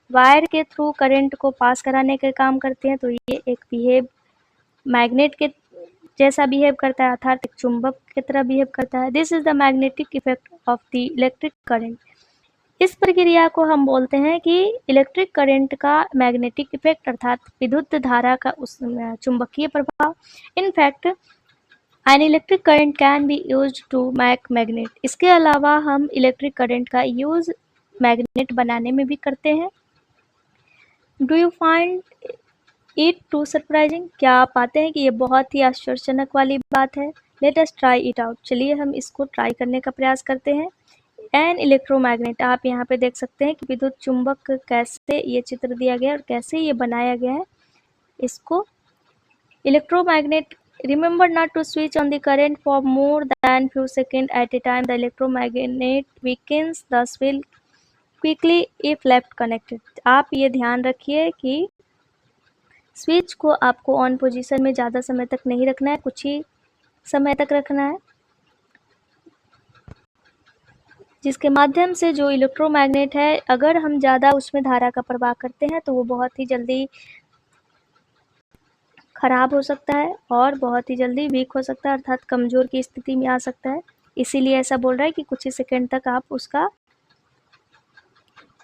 Speaker 1: वायर के थ्रू करंट को पास कराने के काम करते हैं तो ये एक मैग्नेट के जैसा बिहेव करता है अर्थात एक चुंबक की तरह बिहेव करता है। This is the magnetic effect of the electric current, इस प्रक्रिया को हम बोलते हैं कि इलेक्ट्रिक करंट का मैग्नेटिक इफेक्ट अर्थात विद्युत धारा का उस चुंबकीय प्रभाव। In fact an electric current can be used to make magnet, इसके अलावा हम इलेक्ट्रिक करंट का यूज मैग्नेट बनाने में भी करते हैं। Do you find it to surprising, क्या आप पाते हैं कि ये बहुत ही आश्चर्यजनक वाली बात है। Let us try it out, चलिए हम इसको ट्राई करने का प्रयास करते हैं। एन इलेक्ट्रोमैग्नेट, आप यहाँ पे देख सकते हैं कि विद्युत चुंबक कैसे ये चित्र दिया गया है और कैसे ये बनाया गया है। इसको electromagnet, remember not to switch on the current for more than few second at a time, the electromagnet weakens the cell quickly if left connected, आप ये ध्यान रखिए कि स्विच को आपको ऑन पोजीशन में ज़्यादा समय तक नहीं रखना है, कुछ ही समय तक रखना है, जिसके माध्यम से जो इलेक्ट्रोमैग्नेट है अगर हम ज़्यादा उसमें धारा का प्रवाह करते हैं तो वो बहुत ही जल्दी खराब हो सकता है और बहुत ही जल्दी वीक हो सकता है अर्थात कमज़ोर की स्थिति में आ सकता है। इसीलिए ऐसा बोल रहा है कि कुछ ही सेकंड तक आप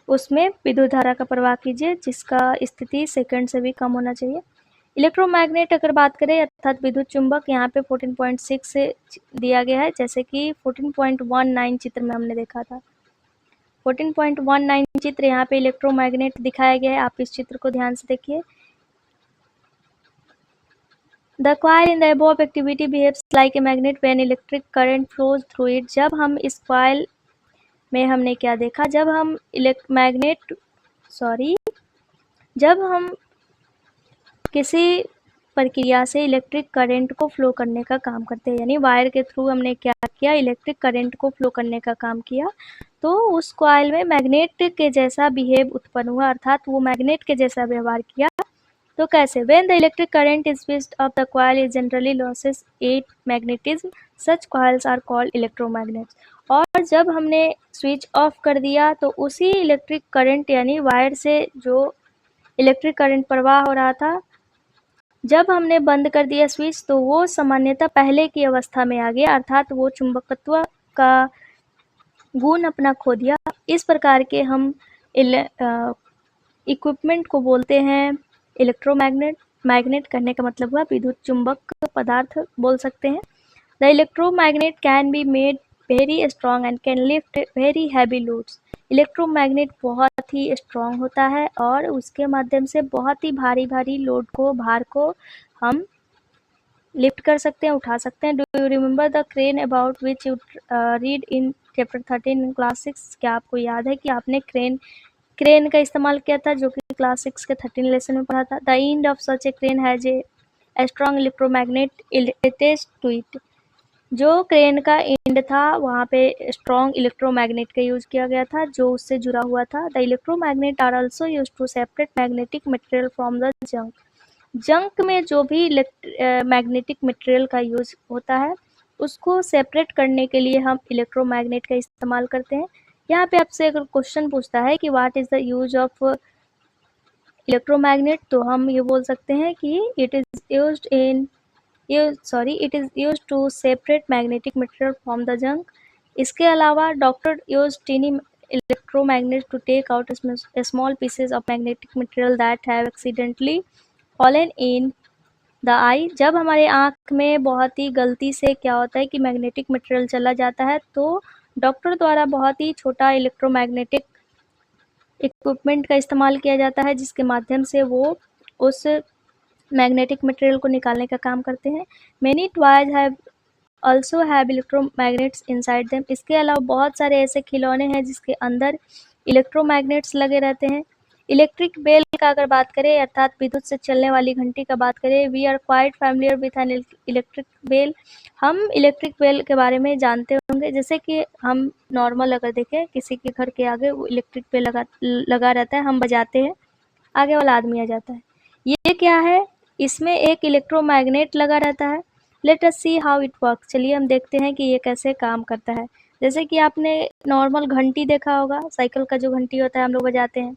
Speaker 1: उसमें विद्युत धारा का प्रवाह कीजिए जिसका स्थिति सेकंड से भी कम होना चाहिए। इलेक्ट्रोमैग्नेट अगर बात करें अर्थात विद्युत चुंबक यहाँ पे 14.6 से दिया गया है, जैसे कि 14.19 चित्र में हमने देखा था। 14.19 चित्र यहाँ पे इलेक्ट्रोमैग्नेट दिखाया गया है, आप इस चित्र को ध्यान से देखिए। The coil in the above activity behaves like a magnet when electric current flows through it, जब हम इस coil में हमने क्या देखा, जब हम किसी प्रक्रिया से इलेक्ट्रिक करंट को फ्लो करने का काम करते हैं। यानी वायर के थ्रू हमने क्या किया, इलेक्ट्रिक करंट को फ्लो करने का काम किया। तो उस कॉइल में मैग्नेट के जैसा बिहेव उत्पन्न हुआ, अर्थात वो मैग्नेट के जैसा व्यवहार किया। तो कैसे? When the electric current is switched off the coil is generally losses it magnetism, such coils are called electromagnets. और जब हमने स्विच ऑफ कर दिया तो उसी इलेक्ट्रिक करंट यानी वायर से जो इलेक्ट्रिक करंट प्रवाह हो रहा था, जब हमने बंद कर दिया स्विच तो वो सामान्यतः पहले की अवस्था में आ गया, अर्थात वो चुंबकत्व का गुण अपना खो दिया। इस प्रकार के हम इक्विपमेंट को बोलते हैं इलेक्ट्रोमैग्नेट। मैग्नेट करने का मतलब हुआ विद्युत चुंबक पदार्थ बोल सकते हैं। The electromagnet can be made very strong and can lift very heavy loads. Electromagnet बहुत ही स्ट्रॉन्ग होता है और उसके माध्यम से बहुत ही भारी भारी लोड को, भार को हम लिफ्ट कर सकते हैं, उठा सकते हैं। Do you remember the crane about which you read in chapter 13 in class 6? क्या आपको याद है कि आपने क्रेन का इस्तेमाल किया था, जो कि क्लास 6 के 13 लेसन में पढ़ा था? The end of such a crane has a strong electromagnet attached to it. जो क्रेन का एंड था वहाँ पे स्ट्रॉन्ग इलेक्ट्रोमैग्नेट का यूज किया गया था जो उससे जुड़ा हुआ था। The electromagnet are also use to separate magnetic material from the junk. Junk में जो भी मैग्नेटिक मटेरियल का यूज होता है उसको सेपरेट करने के लिए हम इलेक्ट्रोमैग्नेट का इस्तेमाल करते हैं। यहाँ पे आपसे अगर क्वेश्चन पूछता है कि what is the use of electromagnet, तो हम ये बोल सकते हैं कि it is used to separate magnetic material from the junk. इसके अलावा doctor use tiny electromagnet to take out small pieces of magnetic material that have accidentally fallen in the eye. जब हमारे आँख में बहुत ही गलती से क्या होता है कि मैग्नेटिक मटेरियल चला जाता है तो डॉक्टर द्वारा बहुत ही छोटा इलेक्ट्रोमैग्नेटिक इक्विपमेंट का इस्तेमाल किया जाता है जिसके माध्यम से वो उस मैग्नेटिक मटेरियल को निकालने का काम करते हैं। Many toys have also have electromagnets inside them. इसके अलावा बहुत सारे ऐसे खिलौने हैं जिसके अंदर इलेक्ट्रोमैग्नेट्स लगे रहते हैं। इलेक्ट्रिक बेल का अगर बात करें, अर्थात विद्युत से चलने वाली घंटी का बात करें, we are quite familiar with an electric bell. हम इलेक्ट्रिक बेल के बारे में जानते होंगे। जैसे कि हम नॉर्मल अगर देखें किसी के घर के आगे वो इलेक्ट्रिक बेल लगा रहता है, हम बजाते हैं, आगे वाला आदमी आ जाता है। ये क्या है? इसमें एक इलेक्ट्रोमैग्नेट लगा रहता है। Let us see how it work. चलिए हम देखते हैं कि ये कैसे काम करता है। जैसे कि आपने नॉर्मल घंटी देखा होगा, साइकिल का जो घंटी होता है हम लोग बजाते हैं,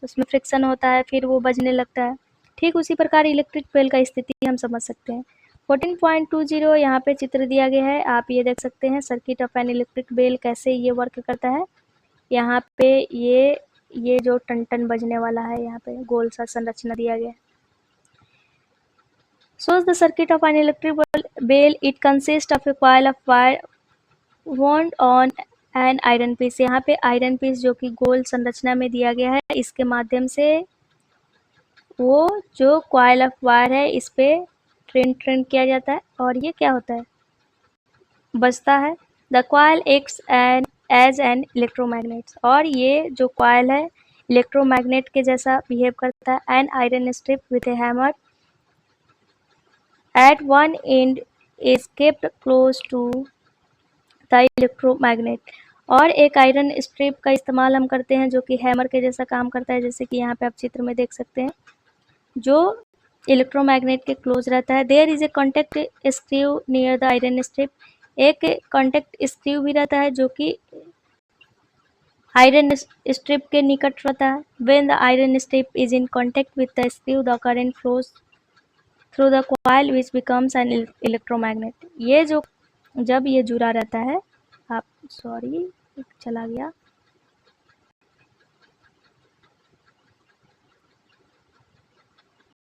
Speaker 1: उसमें फ्रिक्शन होता है फिर वो बजने लगता है। ठीक उसी प्रकार इलेक्ट्रिक बेल का स्थिति हम समझ सकते हैं। 14.20 यहाँ पे चित्र दिया गया है, आप ये देख सकते हैं circuit of an electric bell कैसे ये वर्क करता है। यहाँ पे ये जो टन टन बजने वाला है, यहाँ पे गोल सा संरचना दिया गया है। Shows the circuit of an electric bell. It consists of a coil of wire wound on an iron piece. यहाँ पे आयरन पीस जो कि गोल संरचना में दिया गया है, इसके माध्यम से वो जो कॉइल ऑफ वायर है इस पे ट्रेन किया जाता है और ये क्या होता है, बजता है। The coil acts as an electromagnet. और ये जो कॉइल है इलेक्ट्रोमैग्नेट के जैसा बिहेव करता है। An iron strip with A hammer at one end is kept close to the electromagnet। और एक आयरन स्ट्रिप का इस्तेमाल हम करते हैं जो कि हैमर के जैसा काम करता है, जैसे कि यहाँ पे आप चित्र में देख सकते हैं, जो इलेक्ट्रोमैग्नेट के क्लोज रहता है। There is a contact screw near the iron strip. एक कॉन्टेक्ट स्क्रू भी रहता है जो कि आयरन स्ट्रिप के निकट रहता है। When the iron strip is in contact with the screw the current flows through the coil which becomes N electromagnet. ये जो जब ये जुड़ा रहता है, आप चला गया,